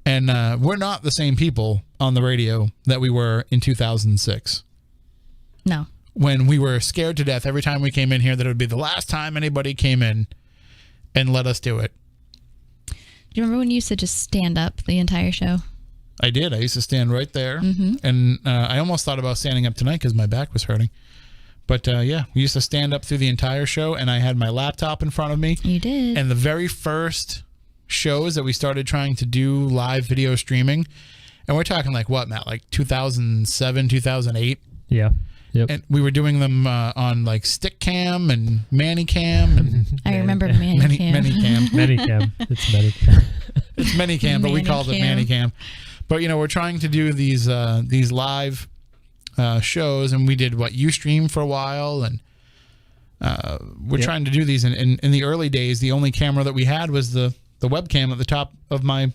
And we're not the same people on the radio that we were in 2006. No. When we were scared to death every time we came in here that it would be the last time anybody came in and let us do it. Do you remember when you used to just stand up the entire show? I did. I used to stand right there. Mm-hmm. And I almost thought about standing up tonight because my back was hurting. But yeah, we used to stand up through the entire show, and I had my laptop in front of me. You did. And the very first shows that we started trying to do live video streaming, and we're talking like what, Matt, like 2007, 2008? Yeah. Yep. And we were doing them on like stick cam and manny cam and I remember Manny many Cam. cam. Medicam. It's Medicam. It's many cam, but we called it manny cam. But we're trying to do these live shows, and we did Ustream for a while, and we're trying to do these. In the early days, the only camera that we had was the webcam at the top of my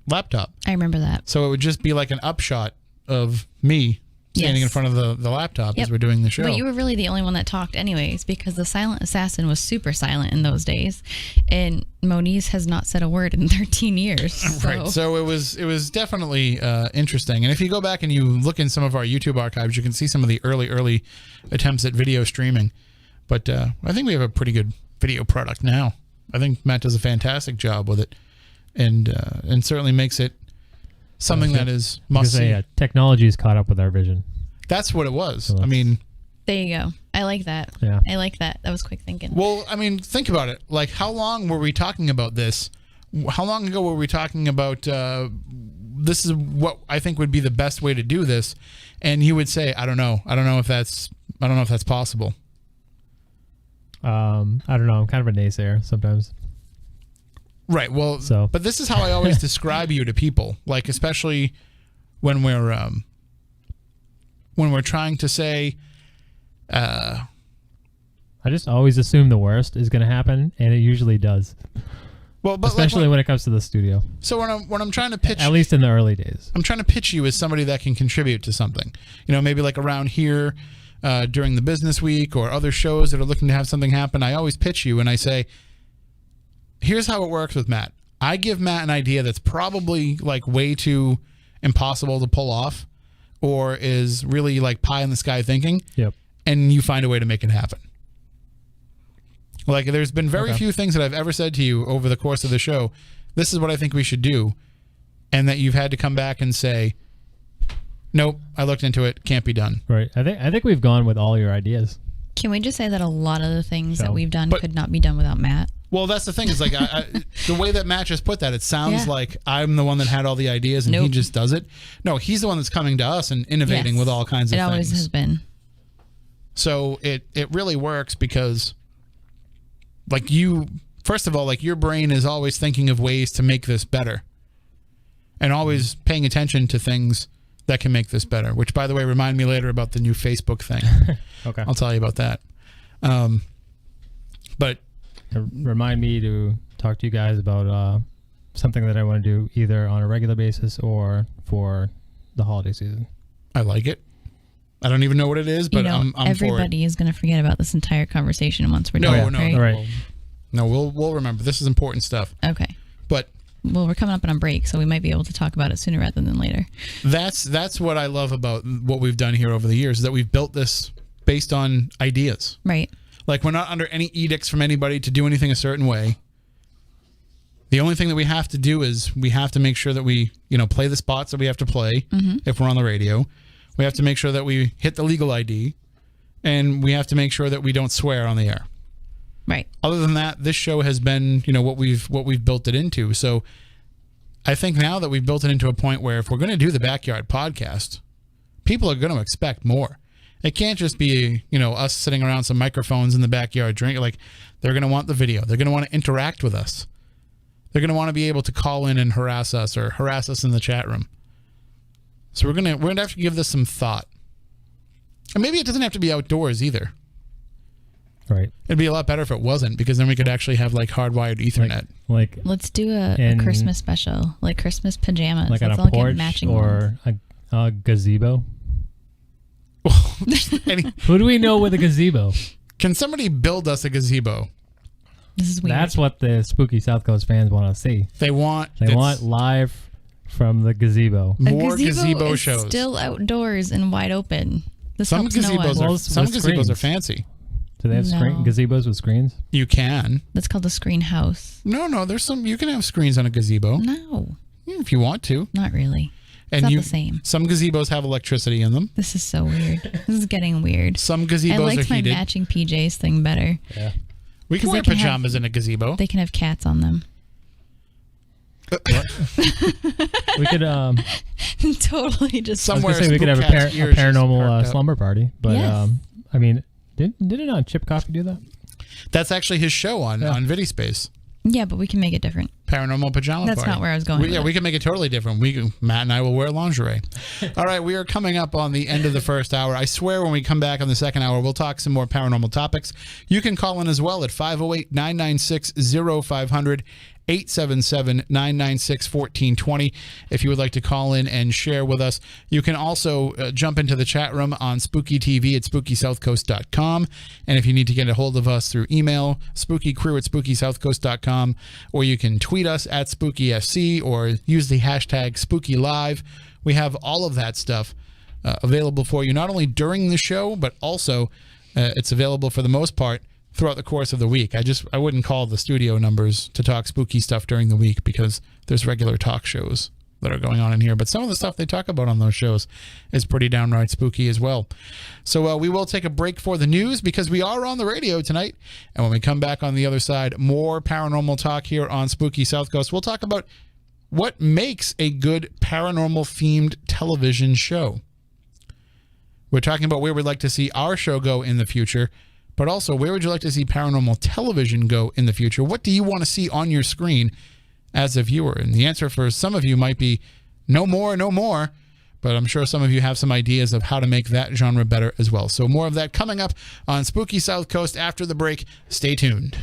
laptop. I remember that. So it would just be like an upshot of me standing Yes. in front of the laptop Yep. as we're doing the show. But you were really the only one that talked anyways, because the silent assassin was super silent in those days, and Moniz has not said a word in 13 years. So. Right. So it was definitely interesting. And if you go back and you look in some of our YouTube archives, you can see some of the early attempts at video streaming. But I think we have a pretty good video product now. I think Matt does a fantastic job with it, and certainly makes it something that is must see. Technology has caught up with our vision. That's what it was. So I mean, There you go. I like that. Yeah. I like that. That was quick thinking. well, I mean, think about it. Like, how long were we talking about this? How long ago were we talking about this is what I think would be the best way to do this? And you would say, I don't know if that's possible. I don't know. I'm kind of a naysayer sometimes. Right. Well, So- but this is how I always describe you to people, like especially when we're trying to say, I just always assume the worst is going to happen, and it usually does. well, but Especially when it comes to the studio. so when I'm trying to pitch, At least in the early days. I'm trying to pitch you as somebody that can contribute to something. Maybe like around here during the business week or other shows that are looking to have something happen. I always pitch you and I say, here's how it works with Matt. I give Matt an idea that's probably like way too impossible to pull off, or is really like pie in the sky thinking. Yep. And you find a way to make it happen. Like, there's been very few things that I've ever said to you over the course of the show, this is what I think we should do, and that you've had to come back and say, nope, I looked into it, can't be done. Right. I think we've gone with all your ideas. Can we just say that a lot of the things that we've done But- could not be done without Matt? Well, that's the thing, is like, the way that Matt just put that, it sounds like I'm the one that had all the ideas and he Nope. just does it. No, he's the one that's coming to us and innovating Yes. with all kinds of It things. always has been. So it really works because, like, first of all, like, your brain is always thinking of ways to make this better and always paying attention to things that can make this better, which, by the way, remind me later about the new Facebook thing. Okay. I'll tell you about that. But Remind me to talk to you guys about something that I want to do either on a regular basis or for the holiday season. I like it. I don't even know what it is, but I'm for it. Everybody is going to forget about this entire conversation once we're done. Right? Right. No, we'll remember. This is important stuff. Okay. But Well, we're coming up on a break, so we might be able to talk about it sooner rather than later. that's what I love about what we've done here over the years, is that we've built this based on ideas. Right. Like, we're not under any edicts from anybody to do anything a certain way. The only thing that we have to do is we have to make sure that we, play the spots that we have to play if we're on the radio. We have to make sure that we hit the legal ID, and we have to make sure that we don't swear on the air. Right. Other than that, this show has been, what we've built it into. So I think now that we've built it into a point where if we're going to do the Backyard Podcast, people are going to expect more. It can't just be, us sitting around some microphones in the backyard drinking. Like, they're going to want the video. They're going to want to interact with us. They're going to want to be able to call in and harass us or harass us in the chat room. So we're going to have to give this some thought. And maybe it doesn't have to be outdoors either. Right. It'd be a lot better if it wasn't, because then we could actually have like hardwired Ethernet. Like Let's do a Christmas special, like Christmas pajamas. like on Let's a all get porch matching or a gazebo. Any, Who do we know with a gazebo? can somebody build us a gazebo? This is weird. That's what the Spooky South Coast fans want to see. They want They want live from the gazebo. more a gazebo is shows. still outdoors and wide open. This Some helps no gazebos one. are Well, some with gazebos are screens. fancy. Do they have No. gazebos with screens? You can. That's called a screen house. No, there's some. You can have screens on a gazebo No, if you want to. not really. And not the same. Some gazebos have electricity in them. This is so weird. This is getting weird. Some I gazebos are liked my heated. matching PJs thing better. Yeah. We can 'cause wear they can have- pajamas in a gazebo. They can have cats on them. We could Totally just. I was Somewhere gonna say we could have a, Spookcat's ears just paranormal perked up. slumber party, but Yes. I mean, didn't Chip Coffee do that? That's actually his show on VidiSpace. Yeah, but we can make it different. Paranormal Pajama That's Party. not where I was going with We it. can make it totally different. Matt and I will wear lingerie. All right, we are coming up on the end of the first hour. I swear when we come back on the second hour, we'll talk some more paranormal topics. You can call in as well at 508-996-0500, 877-996-1420 if you would like to call in and share with us. You can also jump into the chat room on Spooky TV at SpookySouthcoast.com. And if you need to get a hold of us through email, spookycrew at SpookySouthcoast.com, or you can tweet us at SpookySC or use the hashtag SpookyLive. We have all of that stuff available for you, not only during the show, but also it's available for the most part throughout the course of the week. I wouldn't call the studio numbers to talk spooky stuff during the week because there's regular talk shows that are going on in here. But some of the stuff they talk about on those shows is pretty downright spooky as well. So we will take a break for the news because we are on the radio tonight. And when we come back on the other side, more paranormal talk here on Spooky South Coast. We'll talk about what makes a good paranormal themed television show. We're talking about where we'd like to see our show go in the future, but also where would you like to see paranormal television go in the future? What do you want to see on your screen as a viewer? And the answer for some of you might be no more, but I'm sure some of you have some ideas of how to make that genre better as well. So more of that coming up on Spooky South Coast after the break. Stay tuned.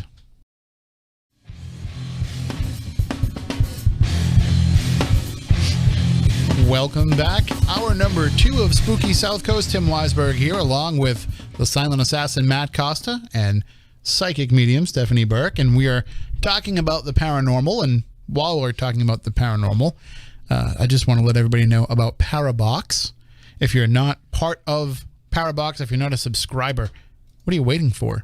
Welcome back. Hour number 2 of Spooky South Coast. Tim Weisberg here, along with the silent assassin Matt Costa and psychic medium Stephanie Burke. And we are talking about the paranormal and while we're talking about the paranormal, I just want to let everybody know about Parabox. If you're not part of Parabox, if you're not a subscriber, what are you waiting for?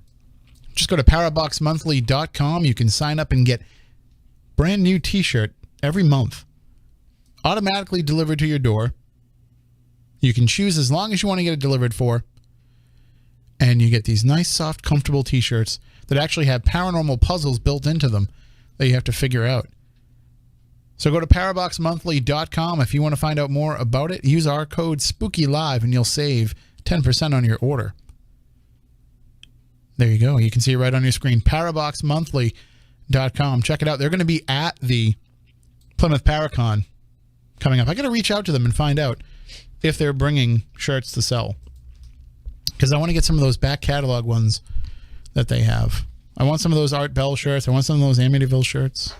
Just go to paraboxmonthly.com. You can sign up and get brand new t-shirt every month, automatically delivered to your door. You can choose as long as you want to get it delivered for, and you get these nice, soft, comfortable t-shirts that actually have paranormal puzzles built into them that you have to figure out. So go to paraboxmonthly.com if you want to find out more about it. Use our code SPOOKYLIVE and you'll save 10% on your order. There you go. You can see it right on your screen. Paraboxmonthly.com. Check it out. They're going to be at the Plymouth Paracon coming up. I got to reach out to them and find out if they're bringing shirts to sell, because I want to get some of those back catalog ones that they have. I want some of those Art Bell shirts. I want some of those Amityville shirts.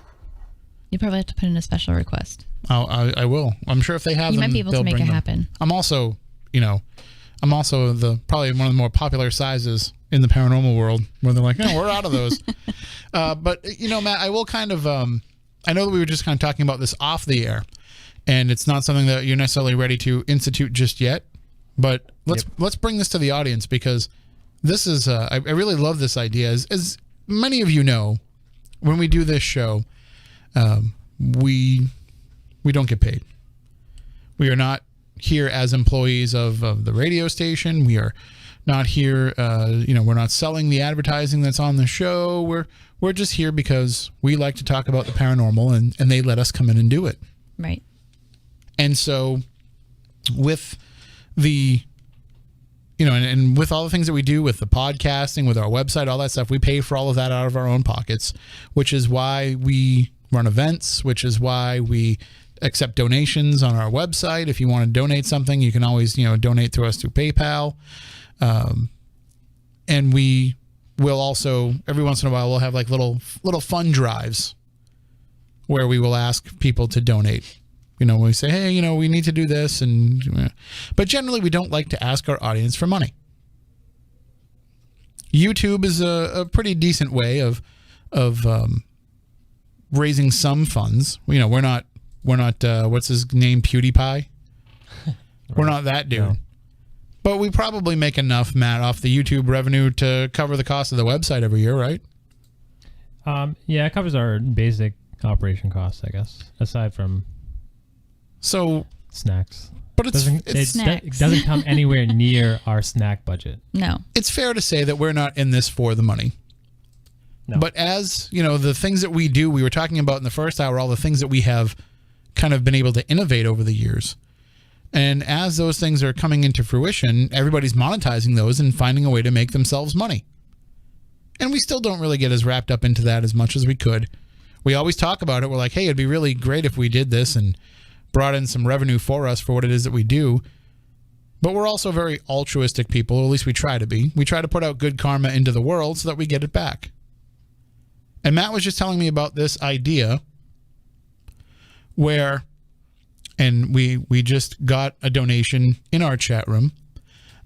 You probably have to put in a special request. I will. I'm sure if they have them, you might be able to make it happen. I'm also, probably one of the more popular sizes in the paranormal world, where they're like, no, we're out of those. But Matt, I will kind of, I know that we were just kind of talking about this off the air, and it's not something that you're necessarily ready to institute just yet. But let's bring this to the audience, because this is I really love this idea. As many of you know, when we do this show, we don't get paid. We are not here as employees of the radio station. We are not here. We're not selling the advertising that's on the show. We're just here because we like to talk about the paranormal, and they let us come in and do it. Right. And so, with the and with all the things that we do with the podcasting, with our website, all that stuff, we pay for all of that out of our own pockets, which is why we run events, which is why we accept donations on our website. If you want to donate something, you can always, donate to us through PayPal. And we will also, every once in a while, we'll have like little fun drives where we will ask people to donate. We say, hey, we need to do this. But generally, we don't like to ask our audience for money. YouTube is a pretty decent way of raising some funds. We're not what's his name, PewDiePie? Right. We're not that dude. No. But we probably make enough, Matt, off the YouTube revenue to cover the cost of the website every year, right? Yeah, it covers our basic operation costs, I guess, aside from snacks. But it doesn't come anywhere near our snack budget. No. It's fair to say that we're not in this for the money. No. But as, the things that we do, we were talking about in the first hour, all the things that we have kind of been able to innovate over the years. And as those things are coming into fruition, everybody's monetizing those and finding a way to make themselves money. And we still don't really get as wrapped up into that as much as we could. We always talk about it. We're like, hey, it'd be really great if we did this and brought in some revenue for us for what it is that we do. But we're also very altruistic people, or at least we try to be. We try to put out good karma into the world so that we get it back. And Matt was just telling me about this idea where, and we just got a donation in our chat room.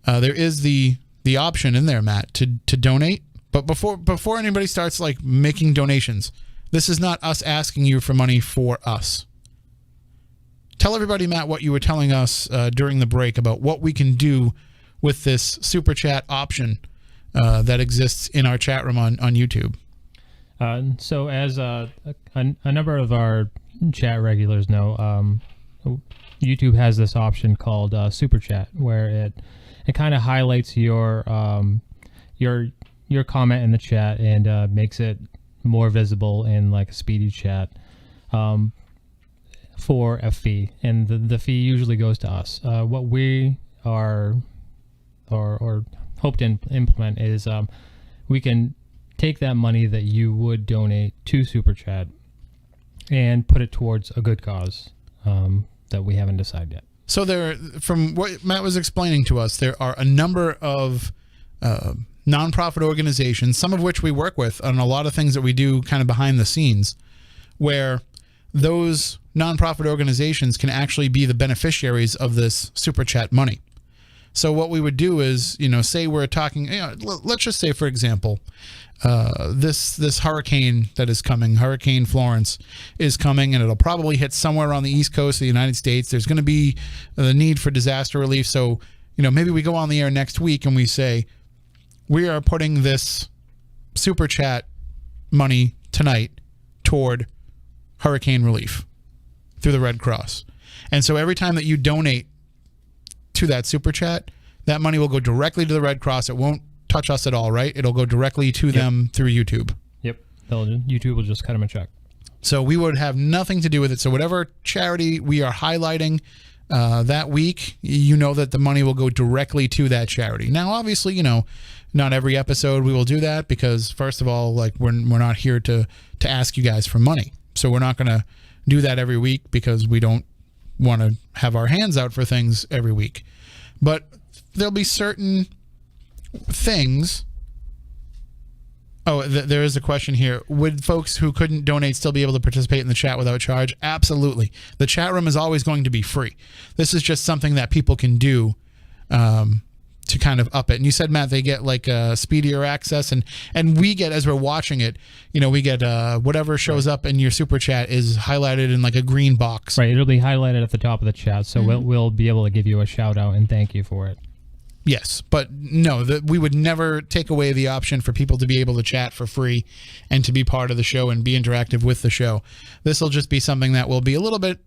There is the option in there, Matt, to donate. But before anybody starts like making donations, this is not us asking you for money for us. Tell everybody, Matt, what you were telling us during the break about what we can do with this super chat option that exists in our chat room on YouTube. So as a number of our chat regulars know, YouTube has this option called Super Chat, where it kind of highlights your comment in the chat and makes it more visible in like a speedy chat for a fee, and the fee usually goes to us. What we are or hope to implement is we can take that money that you would donate to Super Chat and put it towards a good cause that we haven't decided yet. So from what Matt was explaining to us, there are a number of nonprofit organizations, some of which we work with on a lot of things that we do kind of behind the scenes, where those nonprofit organizations can actually be the beneficiaries of this Super Chat money. So what we would do is, say we're talking, let's just say, for example, this hurricane that is coming, Hurricane Florence, is coming, and it'll probably hit somewhere on the East Coast of the United States. There's going to be the need for disaster relief. So, maybe we go on the air next week and we say, we are putting this super chat money tonight toward hurricane relief through the Red Cross. And so every time that you donate to that super chat, that money will go directly to the Red Cross. It won't touch us at all, right? It'll go directly to them through YouTube. Yep. YouTube will just cut them a check. So we would have nothing to do with it. So whatever charity we are highlighting that week, that the money will go directly to that charity. Now, obviously, not every episode we will do that because, first of all, like we're not here to ask you guys for money. So we're not going to do that every week because we don't want to have our hands out for things every week. But there'll be certain things. Oh, there is a question here. Would folks who couldn't donate still be able to participate in the chat without charge? Absolutely. The chat room is always going to be free. This is just something that people can do to kind of up it. And you said, Matt, they get like speedier access, and we get, as we're watching it, we get whatever shows up in your super chat is highlighted in like a green box. Right. It'll be highlighted at the top of the chat, so we'll be able to give you a shout out and thank you for it. Yes, but no, we would never take away the option for people to be able to chat for free and to be part of the show and be interactive with the show. This will just be something that will be a little bit,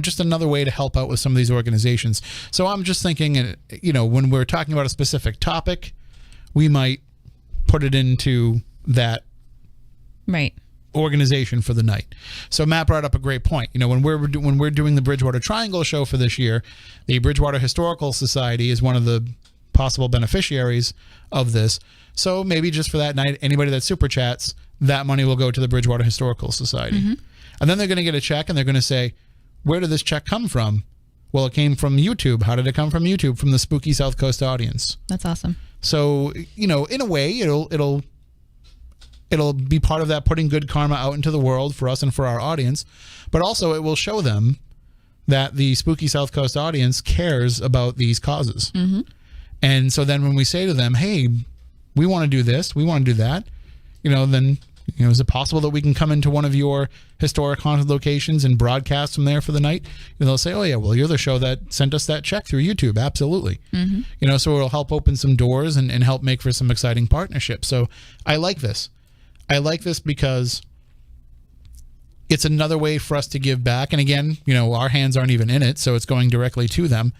just another way to help out with some of these organizations. So I'm just thinking, when we're talking about a specific topic, we might put it into that organization for the night. So Matt brought up a great point. When we're doing the Bridgewater Triangle show for this year, the Bridgewater Historical Society is one of the possible beneficiaries of this. So maybe just for that night, anybody that super chats, that money will go to the Bridgewater Historical Society. And then they're going to get a check and they're going to say, where did this check come from? Well, it came from YouTube. How did it come from YouTube? From the Spooky Southcoast audience. That's awesome. So, in a way, it'll be part of that putting good karma out into the world for us and for our audience. But also it will show them that the Spooky Southcoast audience cares about these causes. And so then when we say to them, hey, we want to do this, we want to do that, then, is it possible that we can come into one of your historic haunted locations and broadcast from there for the night? And they'll say, oh yeah, well, you're the show that sent us that check through YouTube. Absolutely. So it'll help open some doors and help make for some exciting partnerships. So I like this. I like this because it's another way for us to give back. And again, our hands aren't even in it, so it's going directly to them.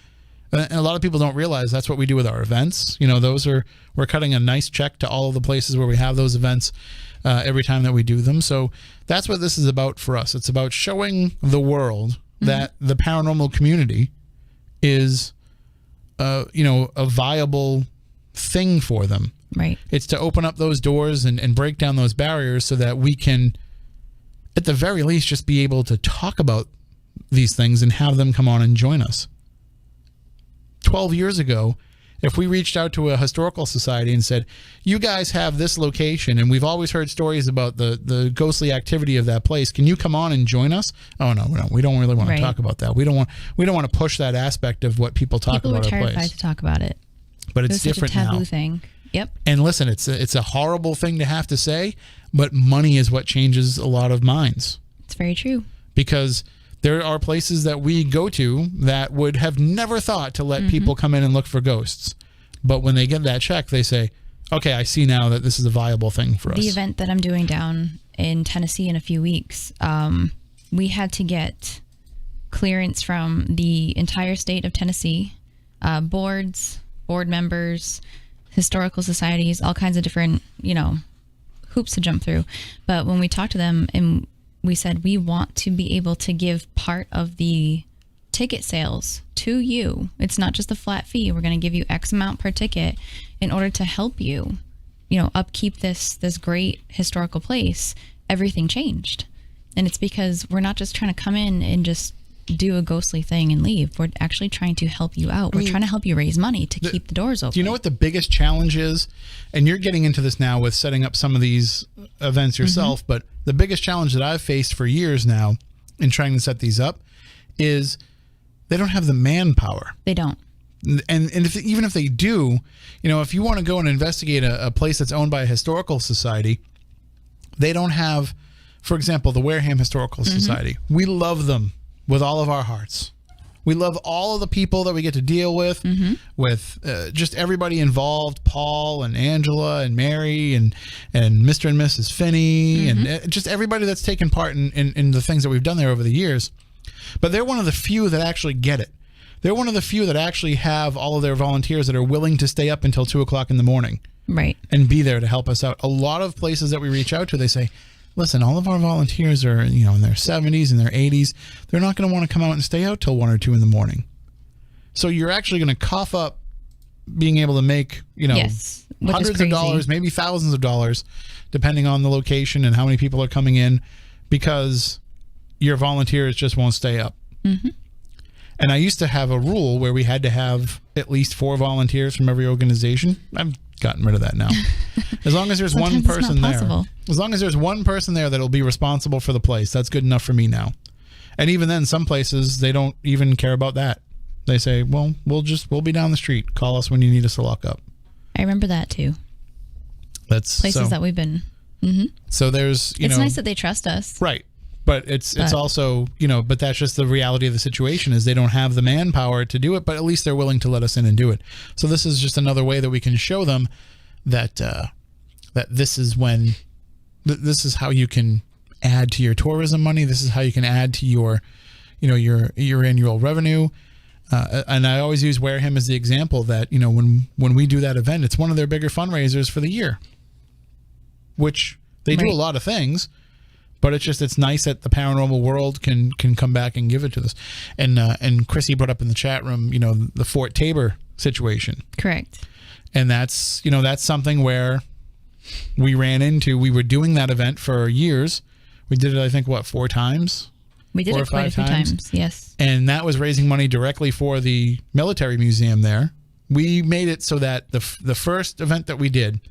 And a lot of people don't realize that's what we do with our events. We're cutting a nice check to all of the places where we have those events every time that we do them. So that's what this is about for us. It's about showing the world that the paranormal community is, a viable thing for them. Right. It's to open up those doors and break down those barriers so that we can, at the very least, just be able to talk about these things and have them come on and join us. 12 years ago, if we reached out to a historical society and said, you guys have this location and we've always heard stories about the ghostly activity of that place, can you come on and join us? Oh no, we don't really want to talk about that. We don't want to push that aspect of what people talk about our place. People were terrified to talk about it. But it's different now. It was such a taboo thing. Yep. And listen, it's a horrible thing to have to say, but money is what changes a lot of minds. It's very true. Because there are places that we go to that would have never thought to let people come in and look for ghosts. But when they get that check, they say, okay, I see now that this is a viable thing for us. The event that I'm doing down in Tennessee in a few weeks, we had to get clearance from the entire state of Tennessee, board members, historical societies, all kinds of different, hoops to jump through. But when we talked to them and we said, we want to be able to give part of the ticket sales to you. It's not just a flat fee. We're going to give you X amount per ticket in order to help you, upkeep this great historical place. Everything changed. And it's because we're not just trying to come in and just do a ghostly thing and leave. We're actually trying to help you out. We're trying to help you raise money to keep the doors open. Do you know what the biggest challenge is? And you're getting into this now with setting up some of these events yourself, but the biggest challenge that I've faced for years now in trying to set these up is they don't have the manpower. They don't. And even if they do, if you want to go and investigate a place that's owned by a historical society, they don't have, for example, the Wareham Historical Society. We love them with all of our hearts. We love all of the people that we get to deal with just everybody involved, Paul and Angela and Mary and Mr. and Mrs. Finney and just everybody that's taken part in the things that we've done there over the years. But they're one of the few that actually get it. They're one of the few that actually have all of their volunteers that are willing to stay up until 2 o'clock in the morning. Right. And be there to help us out. A lot of places that we reach out to, they say, listen, all of our volunteers are, in their 70s and their 80s. They're not going to want to come out and stay out till 1 or 2 in the morning. So you're actually going to cough up being able to make, yes, hundreds of dollars, maybe thousands of dollars, depending on the location and how many people are coming in, because your volunteers just won't stay up. And I used to have a rule where we had to have at least 4 volunteers from every organization. I've gotten rid of that now. As long as there's one person there. As long as there's one person there that'll be responsible for the place, that's good enough for me now. And even then, some places, they don't even care about that. They say, well, we'll be down the street. Call us when you need us to lock up. I remember that too. That's places that we've been. So there's, it's nice that they trust us. Right. But it's also, but that's just the reality of the situation is they don't have the manpower to do it, but at least they're willing to let us in and do it. So this is just another way that we can show them that that this is how you can add to your tourism money. This is how you can add to your, your annual revenue. And I always use Wareham as the example that, when we do that event, it's one of their bigger fundraisers for the year, which they do a lot of things. But it's nice that the paranormal world can come back and give it to us. And Chrissy brought up in the chat room, the Fort Tabor situation. Correct. And that's something where we ran into. We were doing that event for years. We did it, I think, 4 times? We did it quite a few times, yes. And that was raising money directly for the military museum there. We made it so that the first event that we did,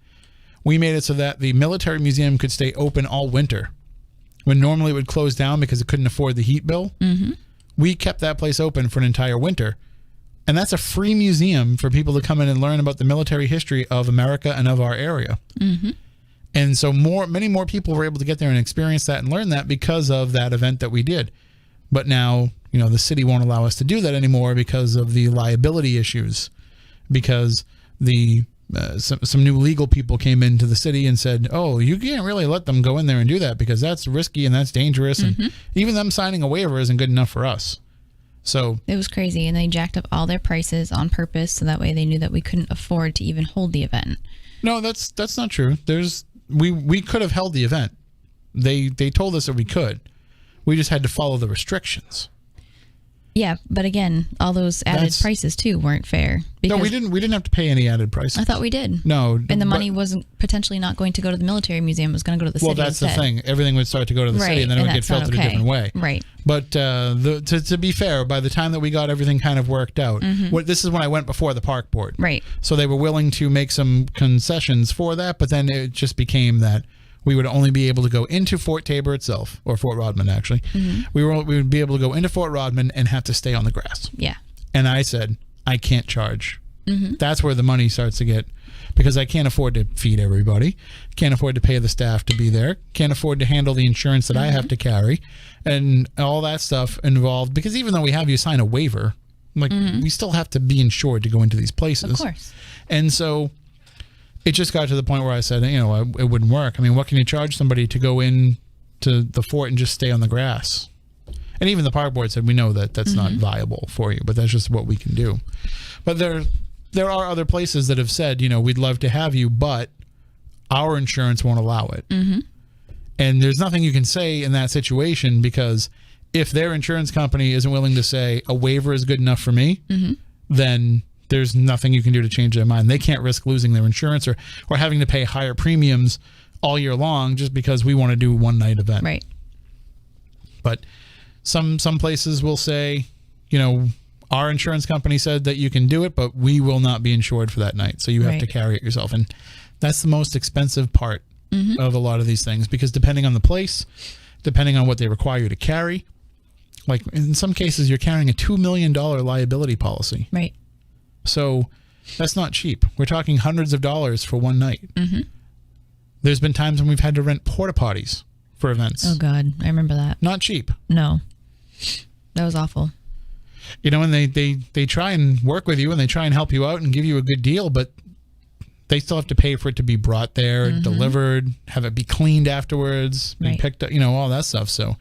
we made it so that the military museum could stay open all winter. When normally it would close down because it couldn't afford the heat bill, we kept that place open for an entire winter. And that's a free museum for people to come in and learn about the military history of America and of our area. And so many more people were able to get there and experience that and learn that because of that event that we did. But now, the city won't allow us to do that anymore because of the liability issues, because some new legal people came into the city and said, oh, you can't really let them go in there and do that because that's risky and that's dangerous. And even them signing a waiver isn't good enough for us. So it was crazy. And they jacked up all their prices on purpose. So that way they knew that we couldn't afford to even hold the event. No, that's not true. We could have held the event. They told us that we could. We just had to follow the restrictions. Yeah, but again, all those added prices too weren't fair. No, we didn't have to pay any added prices. I thought we did. No, and the money wasn't potentially not going to go to the military museum. It was going to go to the city. Well, that's instead. the thing. Everything would start to go to the city, and then it would get filtered a different way. Right. But to be fair, by the time that we got everything kind of worked out, this is when I went before the park board. Right. So they were willing to make some concessions for that, but then it just became that we would only be able to go into Fort Tabor itself, or Fort Rodman, actually. We would be able to go into Fort Rodman and have to stay on the grass. Yeah. And I said, I can't charge. That's where the money starts to get, because I can't afford to feed everybody, can't afford to pay the staff to be there, can't afford to handle the insurance that I have to carry, and all that stuff involved. Because even though we have you sign a waiver, we still have to be insured to go into these places. Of course. And so it just got to the point where I said, it wouldn't work. I mean, what can you charge somebody to go in to the fort and just stay on the grass? And even the park board said, we know that that's not viable for you, but that's just what we can do. But there are other places that have said, we'd love to have you, but our insurance won't allow it. And there's nothing you can say in that situation, because if their insurance company isn't willing to say a waiver is good enough for me, then there's nothing you can do to change their mind. They can't risk losing their insurance or having to pay higher premiums all year long just because we want to do a one-night event. Right. But some places will say, our insurance company said that you can do it, but we will not be insured for that night. So you have to carry it yourself. And that's the most expensive part of a lot of these things, because depending on the place, depending on what they require you to carry, like in some cases, you're carrying a $2 million liability policy. Right. So that's not cheap. We're talking hundreds of dollars for one night. There's been times when we've had to rent porta potties for events. Oh, God. I remember that. Not cheap. No. That was awful. You know, and they try and work with you and they try and help you out and give you a good deal, but they still have to pay for it to be brought there, delivered, have it be cleaned afterwards, be picked up, you know, all that stuff. So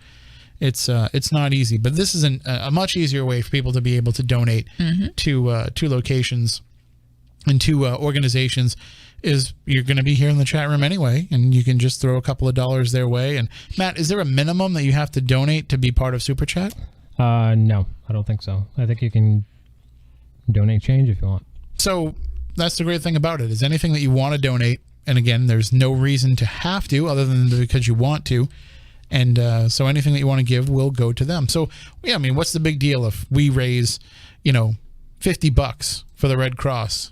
it's not easy, but this is a much easier way for people to be able to donate to locations and to organizations. Is you're going to be here in the chat room anyway, and you can just throw a couple of dollars their way. And Matt, is there a minimum that you have to donate to be part of Super Chat? No, I don't think so. I think you can donate change if you want. So that's the great thing about it, is anything that you want to donate, and again, there's no reason to have to other than because you want to. And so anything that you want to give will go to them. So, yeah, I mean, what's the big deal if we raise, you know, $50 for the Red Cross?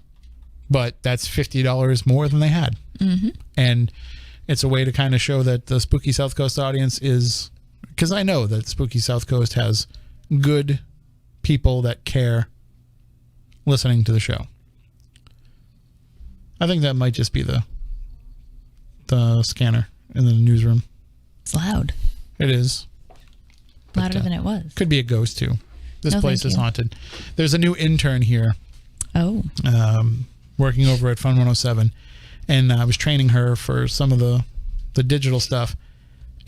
But that's $50 more than they had. And it's a way to kind of show that the Spooky Southcoast audience is, because I know that Spooky Southcoast has good people that care listening to the show. I think that might just be the scanner in the newsroom. It's loud. It is. Louder than it was. Could be a ghost too. This No, place thank is you. haunted. There's a new intern here. Oh. Working over at Fun 107, and I was training her for some of the digital stuff,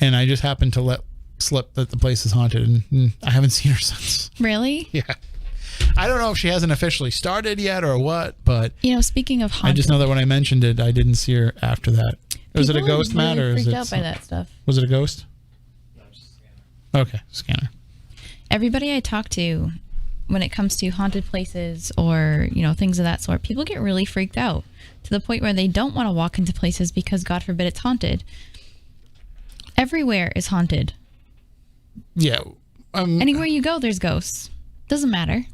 and I just happened to let slip that the place is haunted, and I haven't seen her since. Really? Yeah. I don't know if she hasn't officially started yet or what, but You know, speaking of haunted, I just know that when I mentioned it, I didn't see her after that. Was it a people are ghost, Matt, really or is freaked it? out by that stuff. Was it a ghost? No, just a scanner. Okay, scanner. Everybody I talk to, when it comes to haunted places or, you know, things of that sort, people get really freaked out to the point where they don't want to walk into places because, God forbid, it's haunted. Everywhere is haunted. Yeah. Anywhere you go, there's ghosts. Doesn't matter.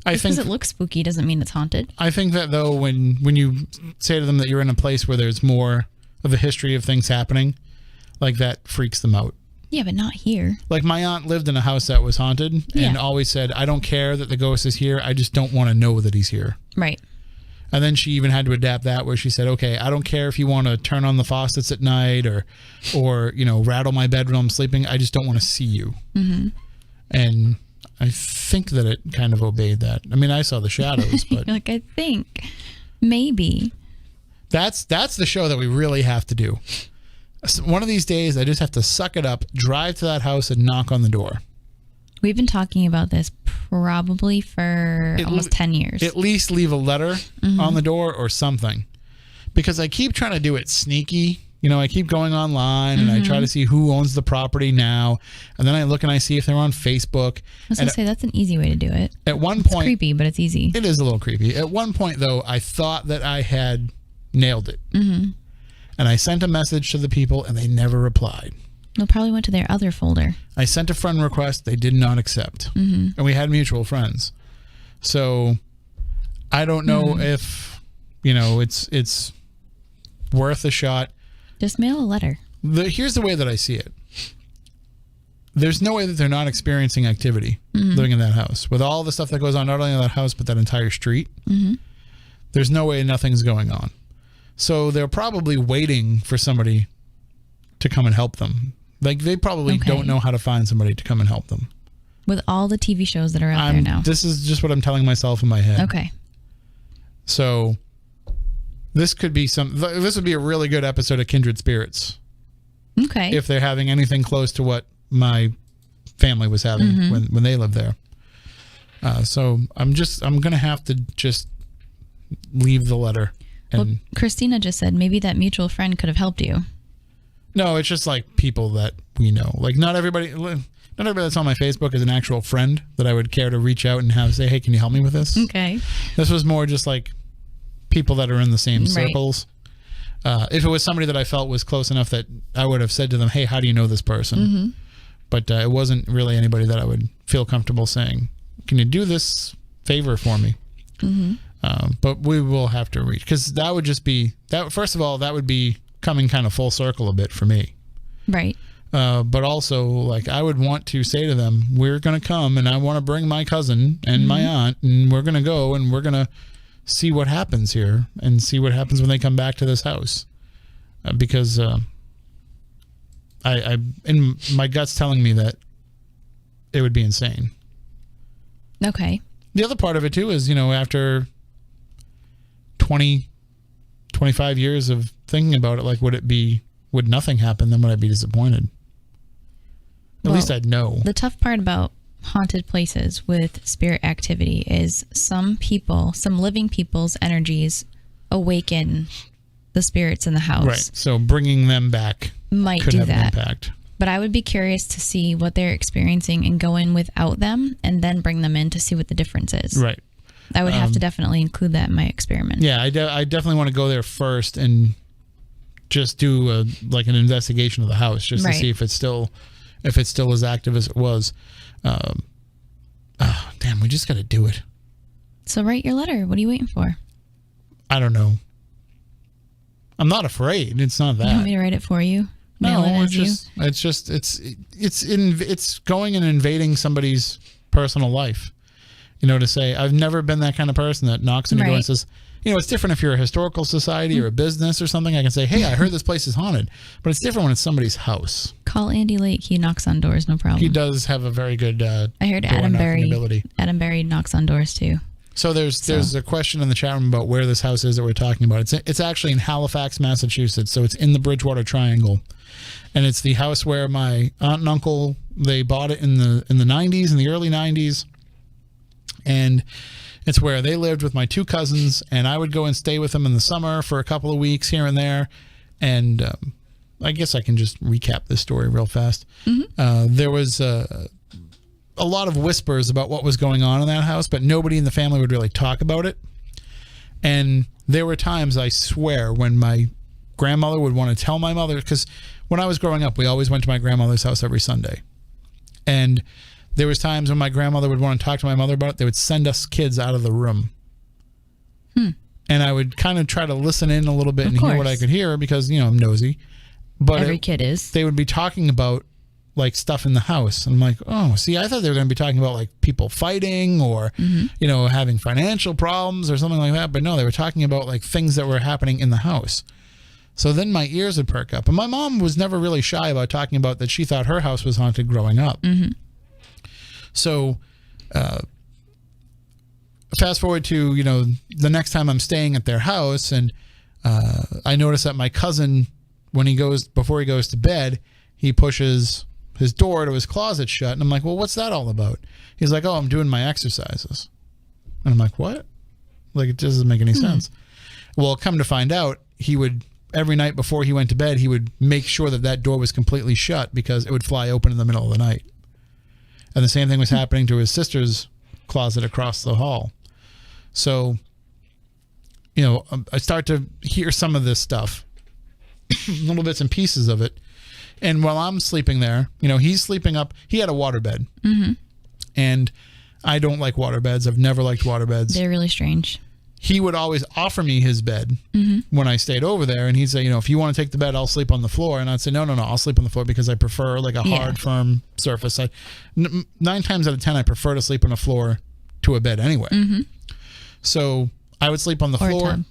I Just think because it looks spooky doesn't mean it's haunted. I think that, though, when you say to them that you're in a place where there's more of a history of things happening, like, that freaks them out. Yeah, but not here. Like, my aunt lived in a house that was haunted and Yeah. always said, I don't care that the ghost is here. I just don't want to know that he's here. Right. And then she even had to adapt that, where she said, okay, I don't care if you want to turn on the faucets at night or you know, rattle my bed when I'm sleeping. I just don't want to see you. And I think that it kind of obeyed that. I mean, I saw the shadows, but Like, I think maybe. that's the show that we really have to do. One of these days, I just have to suck it up, drive to that house, and knock on the door. We've been talking about this probably for almost 10 years. At least leave a letter on the door or something. Because I keep trying to do it sneaky. You know, I keep going online and I try to see who owns the property now. And then I look and I see if they're on Facebook. I was going to say, that's an easy way to do it. At one It's point, creepy, but it's easy. it is a little creepy. At one point, though, I thought that I had nailed it. And I sent a message to the people and they never replied. They'll probably went to their other folder. I sent a friend request. They did not accept. And we had mutual friends. So I don't know if, you know, it's worth a shot. Just mail a letter. Here's the way that I see it. There's no way that they're not experiencing activity living in that house. With all the stuff that goes on, not only in that house, but that entire street, there's no way nothing's going on. So they're probably waiting for somebody to come and help them. Like, they probably don't know how to find somebody to come and help them. With all the TV shows that are out there now. This is just what I'm telling myself in my head. Okay. So this could be this would be a really good episode of Kindred Spirits. Okay. If they're having anything close to what my family was having when they lived there. So I'm going to have to just leave the letter. Well, Christina just said maybe that mutual friend could have helped you. No, it's just like people that we know. Like, not everybody that's on my Facebook is an actual friend that I would care to reach out and say, hey, can you help me with this? Okay. This was more just like people that are in the same circles. If it was somebody that I felt was close enough that I would have said to them, hey, how do you know this person? But it wasn't really anybody that I would feel comfortable saying, can you do this favor for me? But we will have to reach, because that would just be that. First of all, that would be coming kind of full circle a bit for me. Right. But also, like, I would want to say to them, we're going to come and I want to bring my cousin and my aunt, and we're going to go and we're going to see what happens here and see what happens when they come back to this house. Because I in my gut's telling me that it would be insane. Okay. The other part of it too is, after 20, 25 years of thinking about it, like, would nothing happen, then would I be disappointed? At least I'd know. The tough part about haunted places with spirit activity is some living people's energies awaken the spirits in the house. Right. So bringing them back might could do have that. an impact. But I would be curious to see what they're experiencing and go in without them and then bring them in to see what the difference is. Right. I would have to definitely include that in my experiment. Yeah, I definitely want to go there first and just do an investigation of the house just to see if it's still as active as it was. Damn, we just got to do it. So write your letter. What are you waiting for? I don't know. I'm not afraid. It's not that. You want me to write it for you? No, Mail it it's going and invading somebody's personal life. To say, I've never been that kind of person that knocks on your door and says, it's different if you're a historical society or a business or something. I can say, hey, I heard this place is haunted. But it's different when it's somebody's house. Call Andy Lake. He knocks on doors, no problem. He does have a very good I heard Adam Berry knocks on doors too. So there's a question in the chat room about where this house is that we're talking about. It's actually in Halifax, Massachusetts. So it's in the Bridgewater Triangle. And it's the house where my aunt and uncle, they bought it in the 90s, in the early 90s. And it's where they lived with my two cousins, and I would go and stay with them in the summer for a couple of weeks here and there. And I guess I can just recap this story real fast. There was a lot of whispers about what was going on in that house, but nobody in the family would really talk about it. And there were times, I swear, when my grandmother would want to tell my mother, because when I was growing up, we always went to my grandmother's house every Sunday. And there was times when my grandmother would want to talk to my mother about it. They would send us kids out of the room. And I would kind of try to listen in a little bit and hear what I could hear because, I'm nosy. But every kid is. They would be talking about, like, stuff in the house. And I'm like, oh, see, I thought they were going to be talking about, like, people fighting or, having financial problems or something like that. But no, they were talking about, like, things that were happening in the house. So then my ears would perk up. And my mom was never really shy about talking about that she thought her house was haunted growing up. So fast forward to, the next time I'm staying at their house, and I notice that my cousin, before he goes to bed, he pushes his door to his closet shut. And I'm like, well, what's that all about? He's like, oh, I'm doing my exercises. And I'm like, what? Like, it doesn't make any sense. Well, come to find out, he would, every night before he went to bed, he would make sure that door was completely shut because it would fly open in the middle of the night. And the same thing was happening to his sister's closet across the hall. So, I start to hear some of this stuff, little bits and pieces of it. And while I'm sleeping there, he's sleeping up. He had a waterbed. And I don't like waterbeds. I've never liked waterbeds. They're really strange. He would always offer me his bed when I stayed over there. And he'd say, if you want to take the bed, I'll sleep on the floor. And I'd say, no, I'll sleep on the floor because I prefer like a hard, firm surface. 9 times out of 10, I prefer to sleep on the floor to a bed anyway. So I would sleep on the floor. Tub.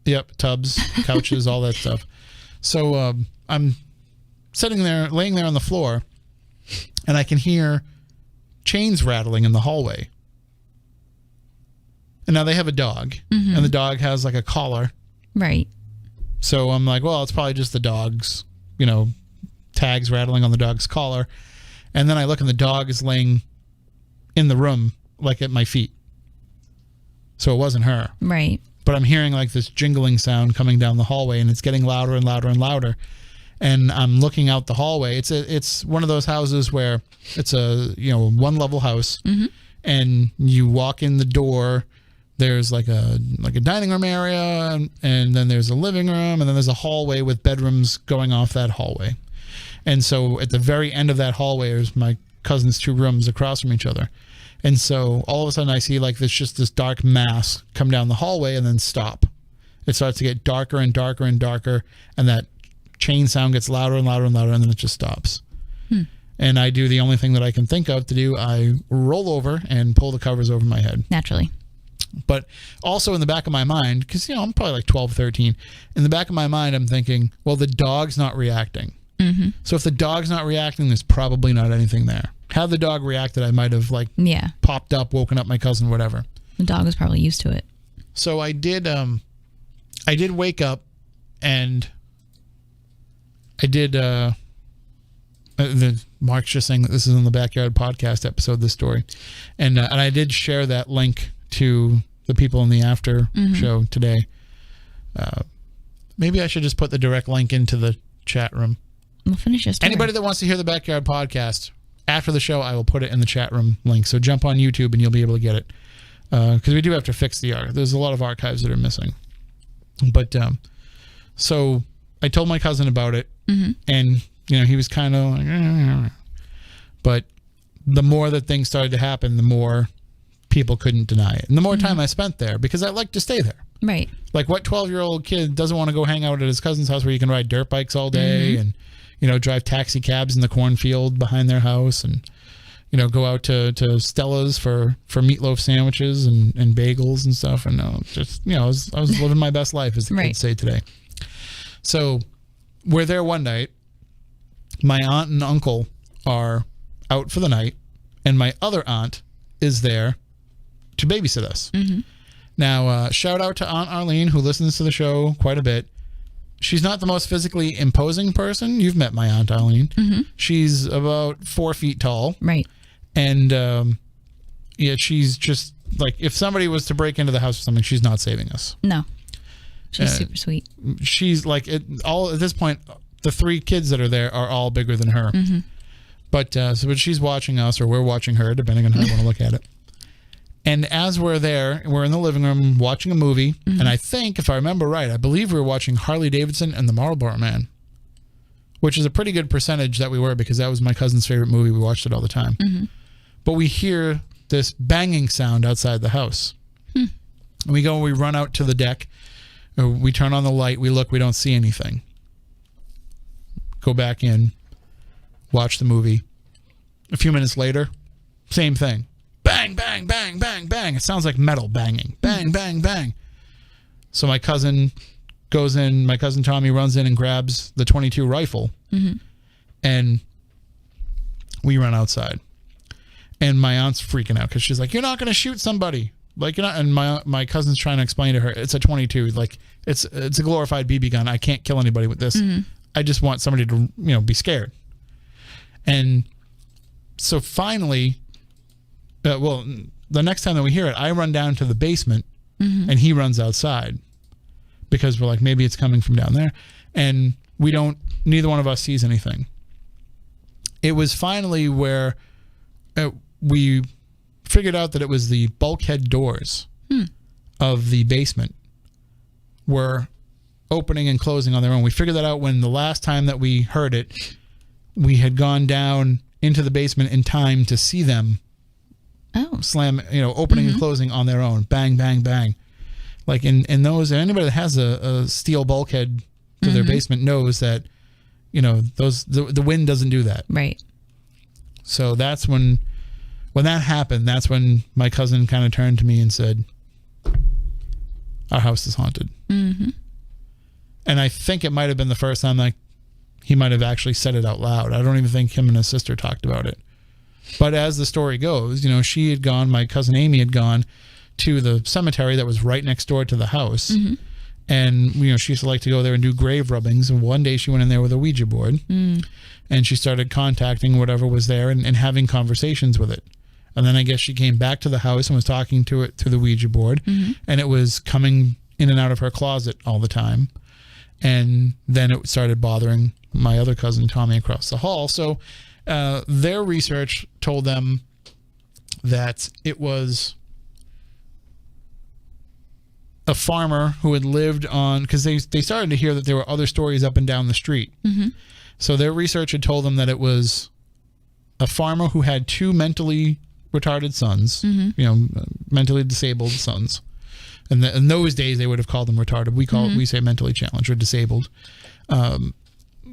Yep, tubs, couches, all that stuff. So I'm laying there on the floor, and I can hear chains rattling in the hallway. And now they have a dog, and the dog has like a collar. Right. So I'm like, well, it's probably just the dog's, tags rattling on the dog's collar. And then I look and the dog is laying in the room, like at my feet. So it wasn't her. Right. But I'm hearing like this jingling sound coming down the hallway, and it's getting louder and louder and louder. And I'm looking out the hallway. It's one of those houses where it's a, one level house, and you walk in the door. There's like a dining room area, and then there's a living room, and then there's a hallway with bedrooms going off that hallway. And so at the very end of that hallway, there's my cousin's 2 rooms across from each other. And so all of a sudden I see like this dark mass come down the hallway and then stop. It starts to get darker and darker and darker, and that chain sound gets louder and louder and louder, and then it just stops. And I do the only thing that I can think of to do. I roll over and pull the covers over my head. Naturally. But also in the back of my mind, because, I'm probably like 12, 13. In the back of my mind, I'm thinking, well, the dog's not reacting. So if the dog's not reacting, there's probably not anything there. Had the dog reacted, I might have popped up, woken up my cousin, whatever. The dog was probably used to it. So I did wake up, and I did, Mark's just saying that this is in the Backyard Podcast episode, this story. And I did share that link to the people in the after show today. Maybe I should just put the direct link into the chat room. We'll finish this. Anybody that wants to hear the Backyard Podcast, after the show, I will put it in the chat room link. So jump on YouTube and you'll be able to get it. Because we do have to fix the archive. There's a lot of archives that are missing. But so I told my cousin about it, and he was kind of like, but the more that things started to happen, the more people couldn't deny it, and the more time I spent there, because I like to stay there. Right. Like, what 12-year-old kid doesn't want to go hang out at his cousin's house where you can ride dirt bikes all day and drive taxi cabs in the cornfield behind their house, and go out to Stella's for meatloaf sandwiches and bagels and stuff. And I was living my best life, as the kids say today. So we're there one night. My aunt and uncle are out for the night, and my other aunt is there to babysit us. Now, shout out to Aunt Arlene, who listens to the show quite a bit. She's not the most physically imposing person. You've met my Aunt Arlene. She's about 4 feet tall. Right. And she's just like, if somebody was to break into the house or something, she's not saving us. No. She's super sweet. She's like, at this point, the 3 kids that are there are all bigger than her. But but she's watching us, or we're watching her, depending on how you want to look at it. And as we're there, we're in the living room watching a movie. And I think, if I remember right, I believe we were watching Harley Davidson and the Marlboro Man, which is a pretty good percentage that we were, because that was my cousin's favorite movie. We watched it all the time. But we hear this banging sound outside the house. And we run out to the deck. We turn on the light. We look. We don't see anything. Go back in. Watch the movie. A few minutes later, same thing. Bang, bang, bang, bang, bang. It sounds like metal banging. Bang, bang, bang. So my cousin goes in. My cousin Tommy runs in and grabs the .22 rifle. And we run outside. And my aunt's freaking out because she's like, "You're not going to shoot somebody." Like, you're not. And my cousin's trying to explain to her, it's a .22. Like, it's a glorified BB gun. I can't kill anybody with this. I just want somebody to, be scared. And so finally, the next time that we hear it, I run down to the basement and he runs outside, because we're like, maybe it's coming from down there. And neither one of us sees anything. It was finally where we figured out that it was the bulkhead doors of the basement were opening and closing on their own. We figured that out when the last time that we heard it, we had gone down into the basement in time to see them slam, opening and closing on their own. Bang, bang, bang. Like in those, anybody that has a steel bulkhead to their basement knows that, the wind doesn't do that. Right. So that's when that happened, that's when my cousin kind of turned to me and said, "Our house is haunted." And I think it might have been the first time that he might have actually said it out loud. I don't even think him and his sister talked about it. But as the story goes, she had gone, my cousin Amy had gone to the cemetery that was right next door to the house. And, she used to like to go there and do grave rubbings. And one day she went in there with a Ouija board and she started contacting whatever was there and having conversations with it. And then I guess she came back to the house and was talking to it through the Ouija board. And it was coming in and out of her closet all the time. And then it started bothering my other cousin Tommy across the hall. So their research told them that it was a farmer who had lived on, because they started to hear that there were other stories up and down the street. So their research had told them that it was a farmer who had 2 mentally retarded sons, mentally disabled sons. And in those days, they would have called them retarded. We say mentally challenged or disabled.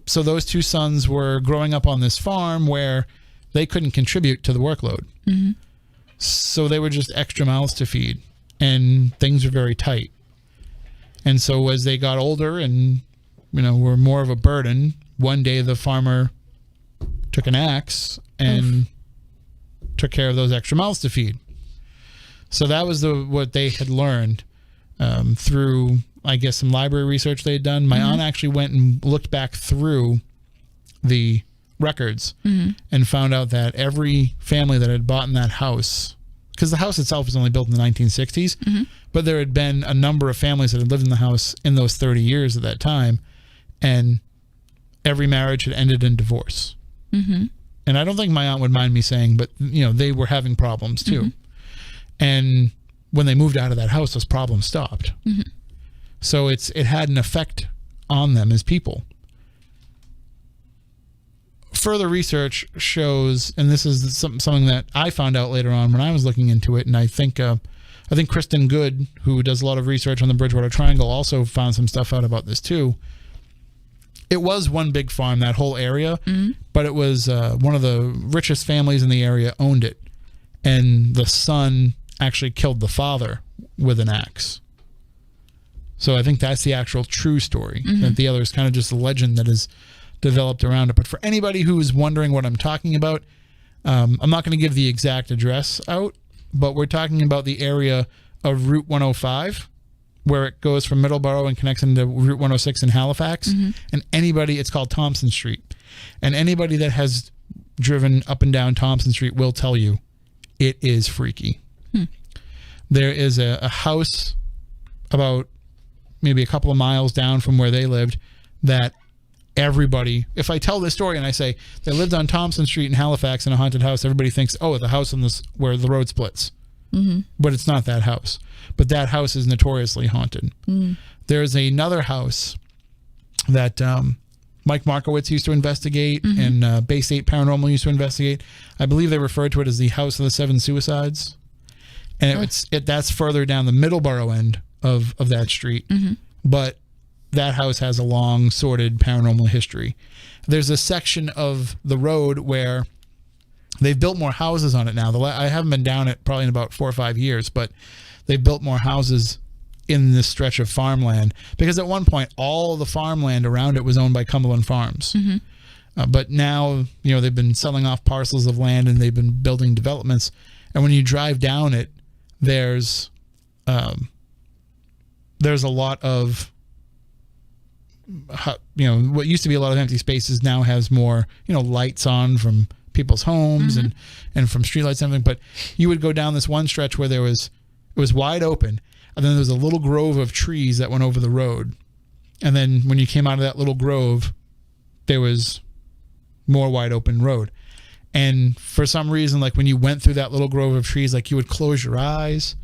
So those two sons were growing up on this farm where they couldn't contribute to the workload. Mm-hmm. So they were just extra mouths to feed, and things were very tight. And so as they got older and, were more of a burden, one day the farmer took an axe and took care of those extra mouths to feed. So that was what they had learned through, I guess, some library research they had done. My aunt actually went and looked back through the records and found out that every family that had bought in that house, because the house itself was only built in the 1960s, but there had been a number of families that had lived in the house in those 30 years at that time, and every marriage had ended in divorce. And I don't think my aunt would mind me saying, but they were having problems too. And when they moved out of that house, those problems stopped. So it had an effect on them as people. Further research shows, and this is something that I found out later on when I was looking into it, and I think Kristen Good, who does a lot of research on the Bridgewater Triangle, also found some stuff out about this too. It was one big farm, that whole area, but it was one of the richest families in the area owned it, and the son actually killed the father with an axe. So I think that's the actual true story. That the other is kind of just a legend that is developed around it. But for anybody who is wondering what I'm talking about, I'm not going to give the exact address out, but we're talking about the area of Route 105, where it goes from Middleborough and connects into Route 106 in Halifax. And it's called Thompson Street. And anybody that has driven up and down Thompson Street will tell you it is freaky. There is a house about maybe a couple of miles down from where they lived that everybody, if I tell this story and I say they lived on Thompson Street in Halifax in a haunted house, everybody thinks, oh, the house where the road splits. But it's not that house. But that house is notoriously haunted. There's another house that Mike Markowitz used to investigate and Bay State Paranormal used to investigate. I believe they referred to it as the House of the Seven Suicides. And that's further down the Middleborough end of that street. But that house has a long, sordid paranormal history. There's a section of the road where they've built more houses on it now. I haven't been down it probably in about 4 or 5 years, but they've built more houses in this stretch of farmland, because at one point all the farmland around it was owned by Cumberland Farms. But now, they've been selling off parcels of land and they've been building developments. And when you drive down it, there's a lot of what used to be a lot of empty spaces now has more lights on from people's homes and from streetlights and everything. But you would go down this one stretch where it was wide open, and then there was a little grove of trees that went over the road, and then when you came out of that little grove, there was more wide open road. And for some reason, like when you went through that little grove of trees, like you would close your eyes.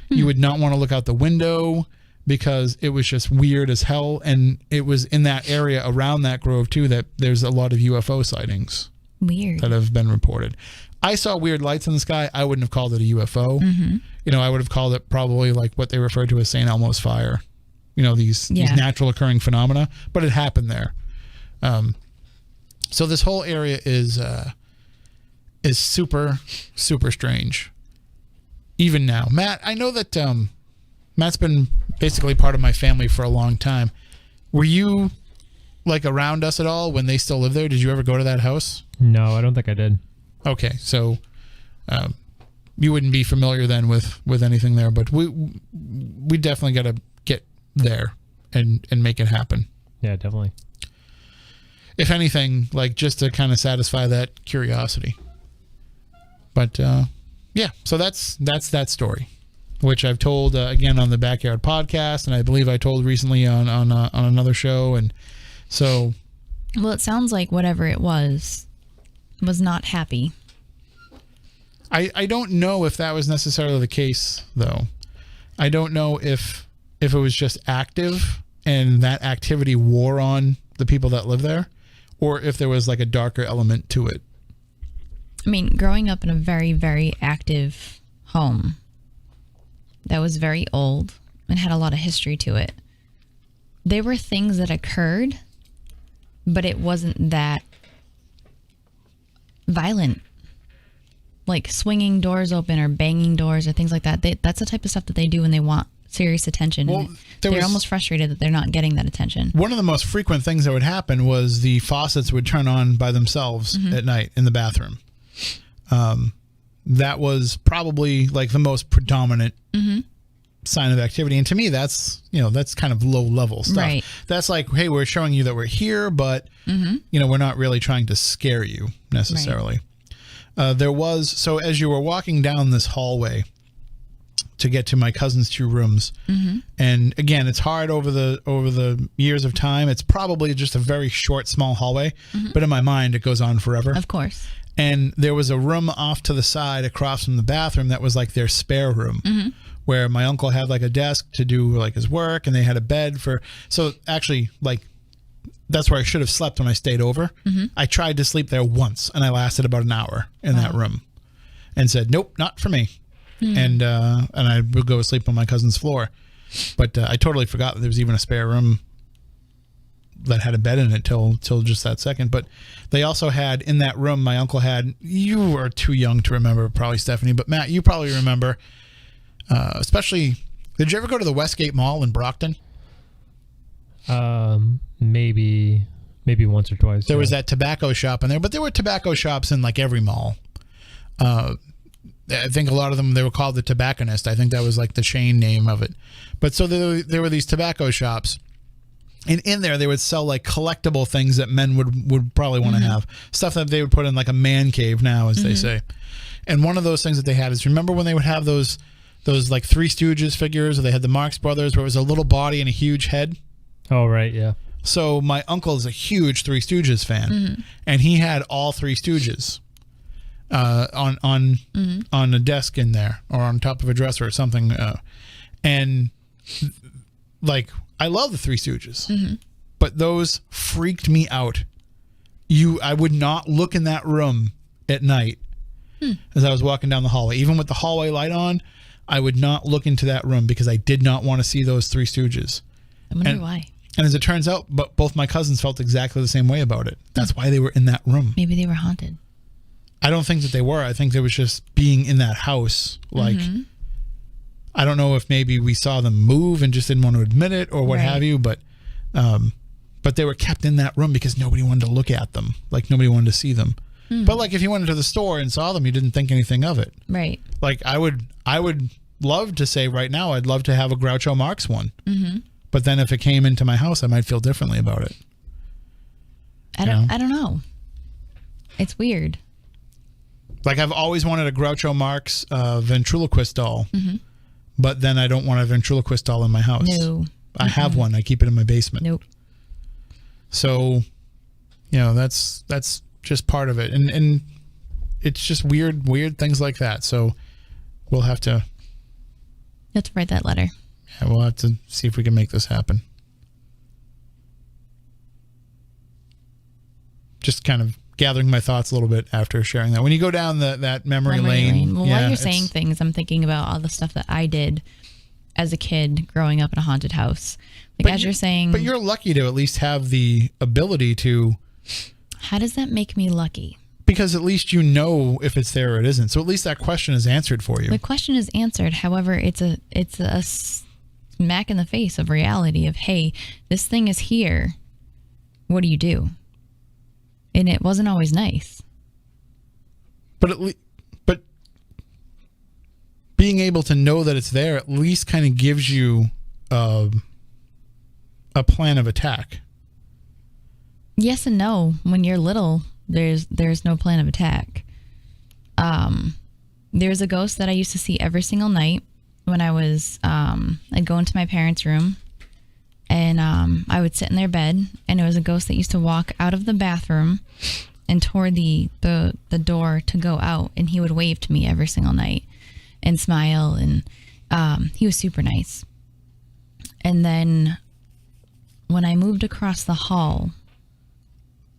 You would not want to look out the window because it was just weird as hell. And it was in that area around that grove too that there's a lot of UFO sightings. Weird. That have been reported. I saw weird lights in the sky. I wouldn't have called it a UFO. I would have called it probably like what they refer to as St. Elmo's fire. These natural occurring phenomena. But it happened there. So this whole area is super, super strange. Even now. Matt, I know that Matt's been basically part of my family for a long time. Were you like around us at all when they still lived there? Did you ever go to that house? No, I don't think I did. Okay, so you wouldn't be familiar then with anything there, but we definitely got to get there and make it happen. Yeah, definitely. If anything, like just to kind of satisfy that curiosity. But so that's that story, which I've told again on the Backyard Podcast, and I believe I told recently on another show, and so. Well, it sounds like whatever it was not happy. I don't know if that was necessarily the case, though. I don't know if it was just active and that activity wore on the people that live there, or if there was like a darker element to it. I mean, growing up in a very, very active home that was very old and had a lot of history to it, there were things that occurred but it wasn't that violent. Like swinging doors open or banging doors or things like that. That's the type of stuff that they do when they want serious attention. Well, they're almost frustrated that they're not getting that attention. One of the most frequent things that would happen was the faucets would turn on by themselves at night in the bathroom. That was probably like the most predominant sign of activity. And to me, that's kind of low level stuff. Right. That's like, hey, we're showing you that we're here, but we're not really trying to scare you necessarily. Right. So as you were walking down this hallway to get to my cousin's 2 rooms, and again, it's hard over the years of time. It's probably just a very short, small hallway, but in my mind, it goes on forever. Of course. And there was a room off to the side across from the bathroom that was like their spare room, where my uncle had like a desk to do like his work, and they had a bed so actually, like, that's where I should have slept when I stayed over. I tried to sleep there once, and I lasted about an hour in that room, and said, nope, not for me. And I would go sleep on my cousin's floor. But I totally forgot that there was even a spare room that had a bed in it till just that second. But they also had in that room, my uncle had, you are too young to remember, probably, Stephanie, but Matt, you probably remember, especially, did you ever go to the Westgate Mall in Brockton? Maybe once or twice. There was that tobacco shop in there, but there were tobacco shops in like every mall. I think a lot of them, they were called the Tobacconist. I think that was like the chain name of it. But so there were these tobacco shops, and in there they would sell like collectible things that men would probably want to have, stuff that they would put in like a man cave now, as they say. And one of those things that they had is, remember when they would have those like Three Stooges figures, or they had the Marx Brothers, where it was a little body and a huge head? Oh, right, yeah. So my uncle is a huge Three Stooges fan, and he had all Three Stooges on a desk in there, or on top of a dresser or something. And like, I love the Three Stooges, but those freaked me out. I would not look in that room at night as I was walking down the hallway. Even with the hallway light on, I would not look into that room because I did not want to see those Three Stooges. I wonder why. And as it turns out, both my cousins felt exactly the same way about it. That's why they were in that room. Maybe they were haunted. I don't think that they were. I think there was just being in that house. Like, I don't know if maybe we saw them move and just didn't want to admit it, or what have you. But they were kept in that room because nobody wanted to look at them. Like, nobody wanted to see them. But like, if you went into the store and saw them, you didn't think anything of it. Right. Like, I would love to say right now, I'd love to have a Groucho Marx one. But then if it came into my house, I might feel differently about it. I don't know. It's weird. Like, I've always wanted a Groucho Marx ventriloquist doll, but then I don't want a ventriloquist doll in my house. No. I have one. I keep it in my basement. Nope. So, that's just part of it. And it's just weird things like that. So we'll have to... Let's write that letter. Yeah, we'll have to see if we can make this happen. Just kind of gathering my thoughts a little bit after sharing that. When you go down that memory lane. Well, while you're saying things, I'm thinking about all the stuff that I did as a kid growing up in a haunted house. Like, as you're saying... But you're lucky to at least have the ability to... How does that make me lucky? Because at least you know if it's there or it isn't. So at least that question is answered for you. The question is answered. However, it's a smack in the face of reality of, hey, this thing is here. What do you do? And it wasn't always nice. But being able to know that it's there at least kind of gives you a plan of attack. Yes and no. When you're little, there's no plan of attack. There's a ghost that I used to see every single night when I was I'd go into my parents' room, and I would sit in their bed, and it was a ghost that used to walk out of the bathroom and toward the door to go out, and he would wave to me every single night and smile, and he was super nice. And then when I moved across the hall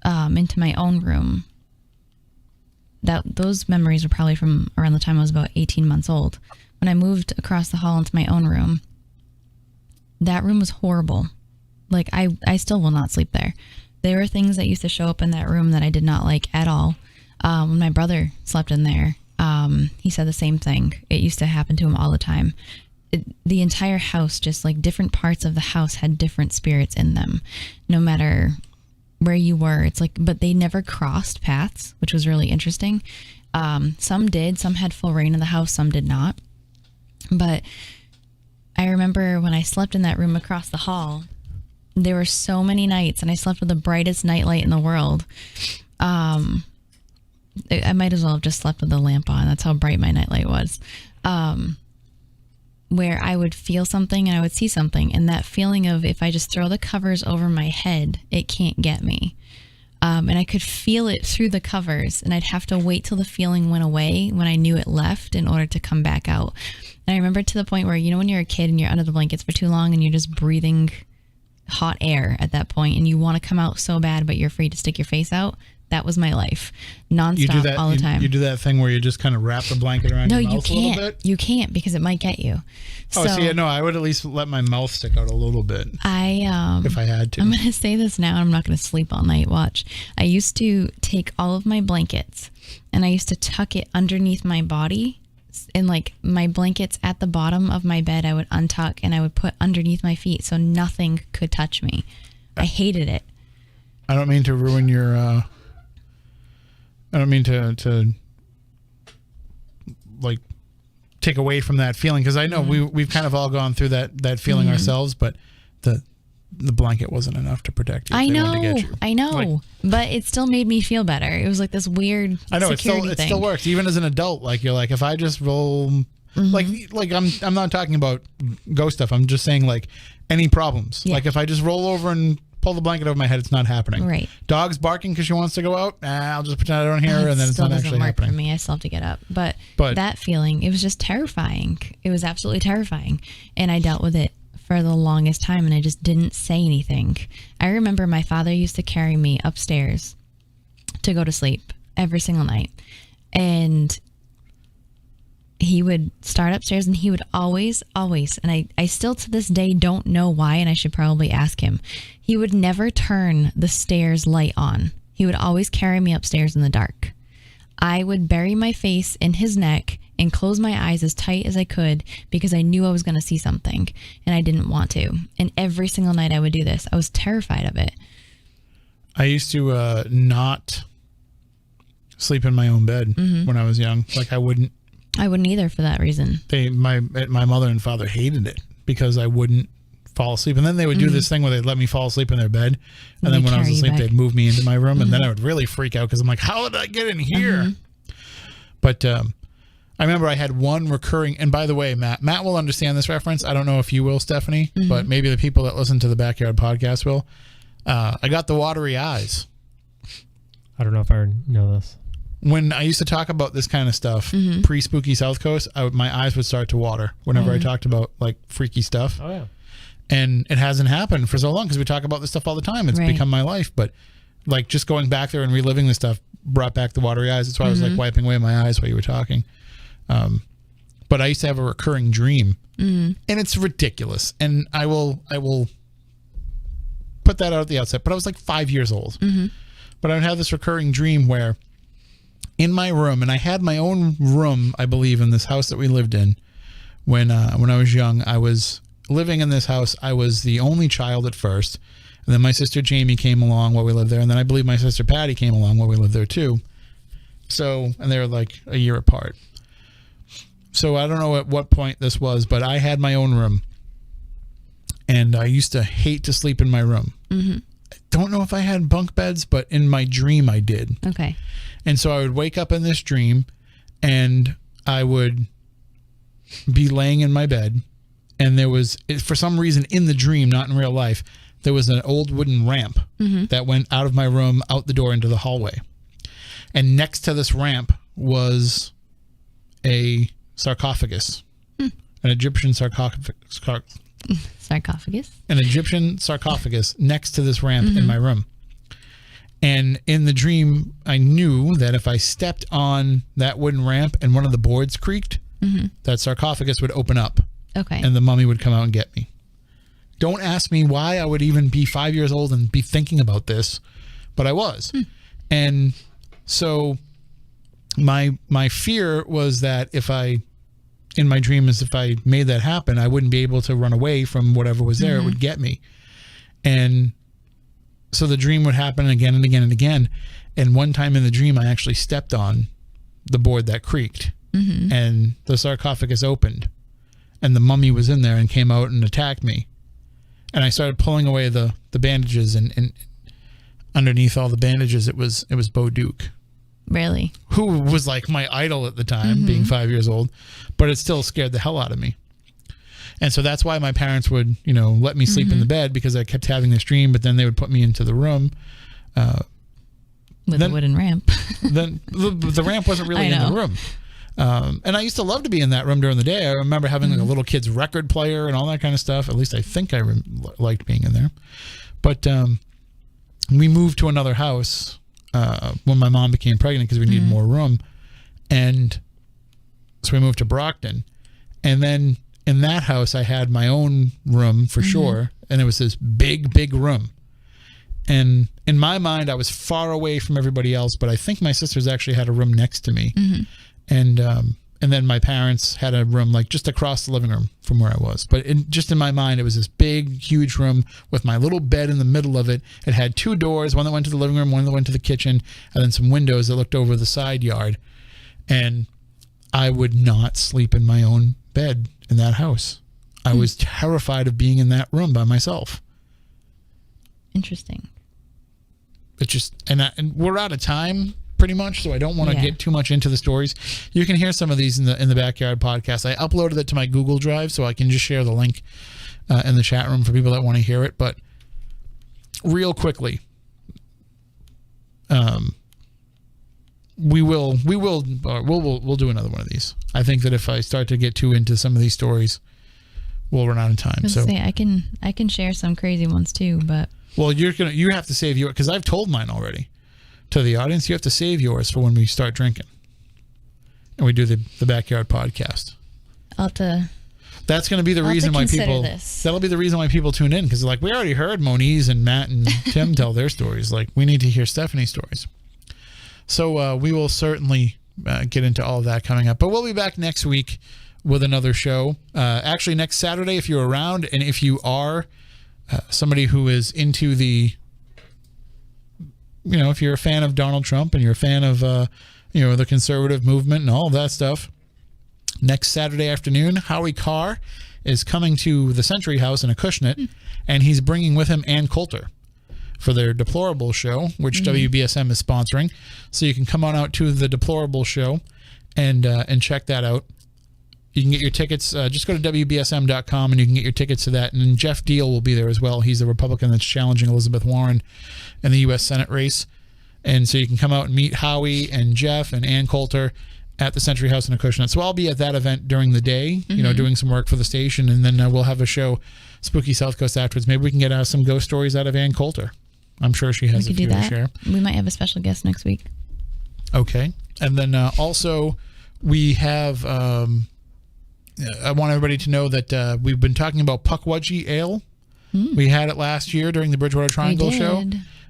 into my own room, those memories were probably from around the time I was about 18 months old. When I moved across the hall into my own room, that room was horrible. Like, I still will not sleep there. There were things that used to show up in that room that I did not like at all. When my brother slept in there, he said the same thing. It used to happen to him all the time. The entire house, just like different parts of the house had different spirits in them, no matter where you were. It's like, but they never crossed paths, which was really interesting. Some did, some had full reign of the house, some did not. But I remember when I slept in that room across the hall, there were so many nights, and I slept with the brightest nightlight in the world. I might as well have just slept with the lamp on. That's how bright my nightlight was. Where I would feel something and I would see something. And that feeling of if I just throw the covers over my head, it can't get me. And I could feel it through the covers, and I'd have to wait till the feeling went away when I knew it left in order to come back out. And I remember to the point where, when you're a kid and you're under the blankets for too long and you're just breathing hot air at that point and you want to come out so bad, but you're afraid to stick your face out. That was my life, nonstop, all the time. You do that thing where you just kind of wrap the blanket around your mouth a little bit? You can't, because it might get you. I would at least let my mouth stick out a little bit. If I had to. I'm going to say this now, and I'm not going to sleep all night. Watch. I used to take all of my blankets, and I used to tuck it underneath my body. And like my blankets at the bottom of my bed, I would untuck and I would put underneath my feet so nothing could touch me. I hated it. I don't mean to ruin your... I don't mean to like take away from that feeling, because I know we've kind of all gone through that feeling ourselves, but the blanket wasn't enough to protect you. I know, but it still made me feel better. It was like this weird security it thing. still works even as an adult. Like you're like, if I just roll, like I'm not talking about ghost stuff. I'm just saying like any problems. Yeah. Like if I just roll over and pull the blanket over my head, it's not happening. Right. Dog's barking because she wants to go out. I'll just pretend I don't hear her, and then it's not actually happening. For me, I still have to get up. But that feeling, it was just terrifying. It was absolutely terrifying, and I dealt with it for the longest time, and I just didn't say anything. I remember my father used to carry me upstairs to go to sleep every single night, and he would start upstairs, and he would always, and I still to this day don't know why, and I should probably ask him. He would never turn the stairs light on. He would always carry me upstairs in the dark. I would bury my face in his neck and close my eyes as tight as I could because I knew I was going to see something, and I didn't want to. And every single night I would do this. I was terrified of it. I used to not sleep in my own bed when I was young. Like I wouldn't either for that reason. My mother and father hated it because I wouldn't fall asleep. And then they would do this thing where they'd let me fall asleep in their bed. And then when I was asleep, they'd move me into my room. And then I would really freak out because I'm like, how did I get in here? But I remember I had one recurring, and by the way, Matt will understand this reference. I don't know if you will, Stephanie, but maybe the people that listen to the Backyard Podcast will. I got the watery eyes. I don't know if I know this. When I used to talk about this kind of stuff, pre-Spooky Southcoast, my eyes would start to water whenever I talked about like freaky stuff. Oh, yeah. And it hasn't happened for so long because we talk about this stuff all the time. It's become my life. But like just going back there and reliving this stuff brought back the watery eyes. That's why I was like wiping away my eyes while you were talking. But I used to have a recurring dream, and it's ridiculous. And I will put that out at the outset. But I was like 5 years old. But I would have this recurring dream where in my room, and I had my own room, I believe, in this house that we lived in when I was young. I was living in this house. I was the only child at first, and then my sister Jamie came along while we lived there, and then I believe my sister Patty came along while we lived there too. So, and they were like a year apart. So I don't know at what point this was, but I had my own room, and I used to hate to sleep in my room. I don't know if I had bunk beds, but in my dream I did. Okay. And so I would wake up in this dream, and I would be laying in my bed, and there was, for some reason in the dream, not in real life, there was an old wooden ramp that went out of my room, out the door into the hallway. And next to this ramp was a sarcophagus, an Egyptian sarcophagus. An Egyptian sarcophagus next to this ramp in my room. And in the dream, I knew that if I stepped on that wooden ramp and one of the boards creaked, that sarcophagus would open up. Okay. And the mummy would come out and get me. Don't ask me why I would even be 5 years old and be thinking about this, but I was. And so my fear was that if I made that happen, I wouldn't be able to run away from whatever was there. It would get me. And so the dream would happen again and again and again. And one time in the dream, I actually stepped on the board that creaked, and the sarcophagus opened, and the mummy was in there and came out and attacked me. And I started pulling away the bandages, and underneath all the bandages, it was Bo Duke. Really? Who was like my idol at the time, being 5 years old, but it still scared the hell out of me. And so that's why my parents would, let me sleep in the bed, because I kept having this dream, but then they would put me into the room. With a wooden ramp. Then the ramp wasn't really in the room. And I used to love to be in that room during the day. I remember having like a little kid's record player and all that kind of stuff. At least I think I liked being in there. But we moved to another house when my mom became pregnant, because we needed more room. And so we moved to Brockton. And then in that house, I had my own room for sure. And it was this big, big room. And in my mind, I was far away from everybody else, but I think my sisters actually had a room next to me. And then my parents had a room like just across the living room from where I was. But just in my mind, it was this big, huge room with my little bed in the middle of it. It had two doors, one that went to the living room, one that went to the kitchen, and then some windows that looked over the side yard. And I would not sleep in my own bed in that house. I was terrified of being in that room by myself. Interesting. It's just, and we're out of time pretty much, so I don't want to get too much into the stories. You can hear some of these in the Backyard podcast. I uploaded it to my Google Drive, so I can just share the link in the chat room for people that want to hear it. But real quickly, we'll do another one of these. I think that if I start to get too into some of these stories, we'll run out of time. So I can share some crazy ones too, but you have to save yours, because I've told mine already to the audience. You have to save yours for when we start drinking and we do the Backyard podcast. That's going to be the reason why people. That'll be the reason why people tune in, because like, we already heard Moniz and Matt and Tim tell their stories. Like, we need to hear Stephanie's stories. So we will certainly get into all of that coming up. But we'll be back next week with another show. Actually, next Saturday, if you're around, and if you are somebody who is into the, if you're a fan of Donald Trump and you're a fan of, the conservative movement and all of that stuff, next Saturday afternoon, Howie Carr is coming to the Century House in Acushnet, and he's bringing with him Ann Coulter for their Deplorable show, which WBSM is sponsoring. So you can come on out to the Deplorable show and check that out. You can get your tickets. Just go to WBSM.com and you can get your tickets to that. And Jeff Deal will be there as well. He's the Republican that's challenging Elizabeth Warren in the U.S. Senate race. And so you can come out and meet Howie and Jeff and Ann Coulter at the Century House in Acushnet. So I'll be at that event during the day, doing some work for the station. And then we'll have a show, Spooky Southcoast, afterwards. Maybe we can get some ghost stories out of Ann Coulter. I'm sure she has a few to share. We might have a special guest next week. Okay. And then also we have... I want everybody to know that we've been talking about Pukwudgie Ale. We had it last year during the Bridgewater Triangle show.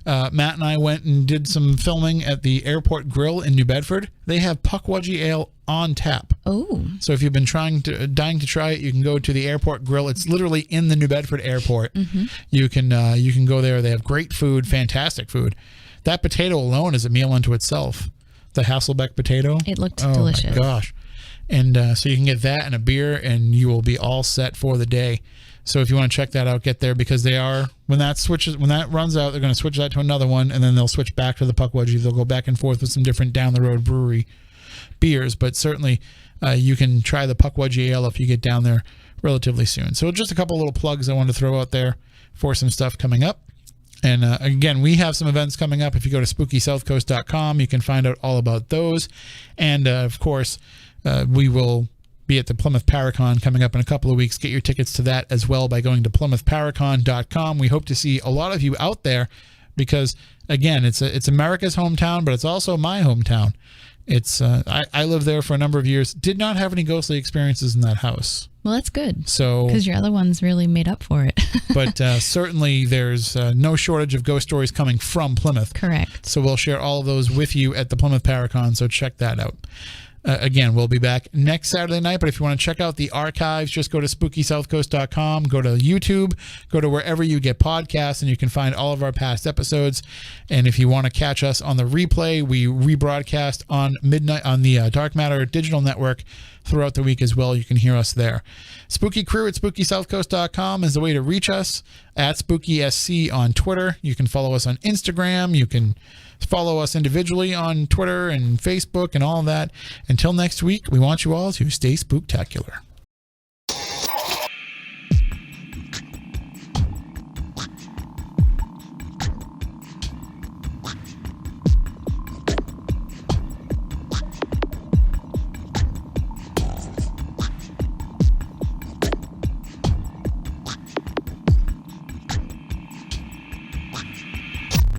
Matt and I went and did some filming at the Airport Grill in New Bedford. They have Pukwudgie Ale on tap. Oh. So if you've been dying to try it, you can go to the Airport Grill. It's literally in the New Bedford Airport. You can go there. They have great food, fantastic food. That potato alone is a meal unto itself. The Hasselbeck potato. It looked delicious. Oh my gosh. And so you can get that and a beer, and you will be all set for the day. So if you want to check that out, get there, because they are, when that runs out, they're going to switch that to another one, and then they'll switch back to the Pukwudgie. They'll go back and forth with some different down the road brewery beers, but certainly you can try the Pukwudgie Ale if you get down there relatively soon. So just a couple little plugs I wanted to throw out there for some stuff coming up. And again, we have some events coming up. If you go to SpookySouthcoast.com, you can find out all about those. And of course, we will be at the Plymouth Paracon coming up in a couple of weeks. Get your tickets to that as well by going to PlymouthParacon.com. We hope to see a lot of you out there, because again, it's America's hometown, but it's also my hometown. It's I lived there for a number of years. Did not have any ghostly experiences in that house. Well, that's good. So, because your other ones really made up for it. but certainly there's no shortage of ghost stories coming from Plymouth. Correct. So we'll share all of those with you at the Plymouth Paracon. So check that out. Again, we'll be back next Saturday night, but if you want to check out the archives, just go to SpookySouthcoast.com, go to YouTube, go to wherever you get podcasts, and you can find all of our past episodes. And if you want to catch us on the replay, we rebroadcast on midnight on the Dark Matter Digital Network throughout the week as well. You can hear us there. Spooky Crew at SpookySouthcoast.com is the way to reach us. At SpookySC on Twitter. You can follow us on Instagram. You can follow us individually on Twitter and Facebook and all of that. Until next week, we want you all to stay spooktacular.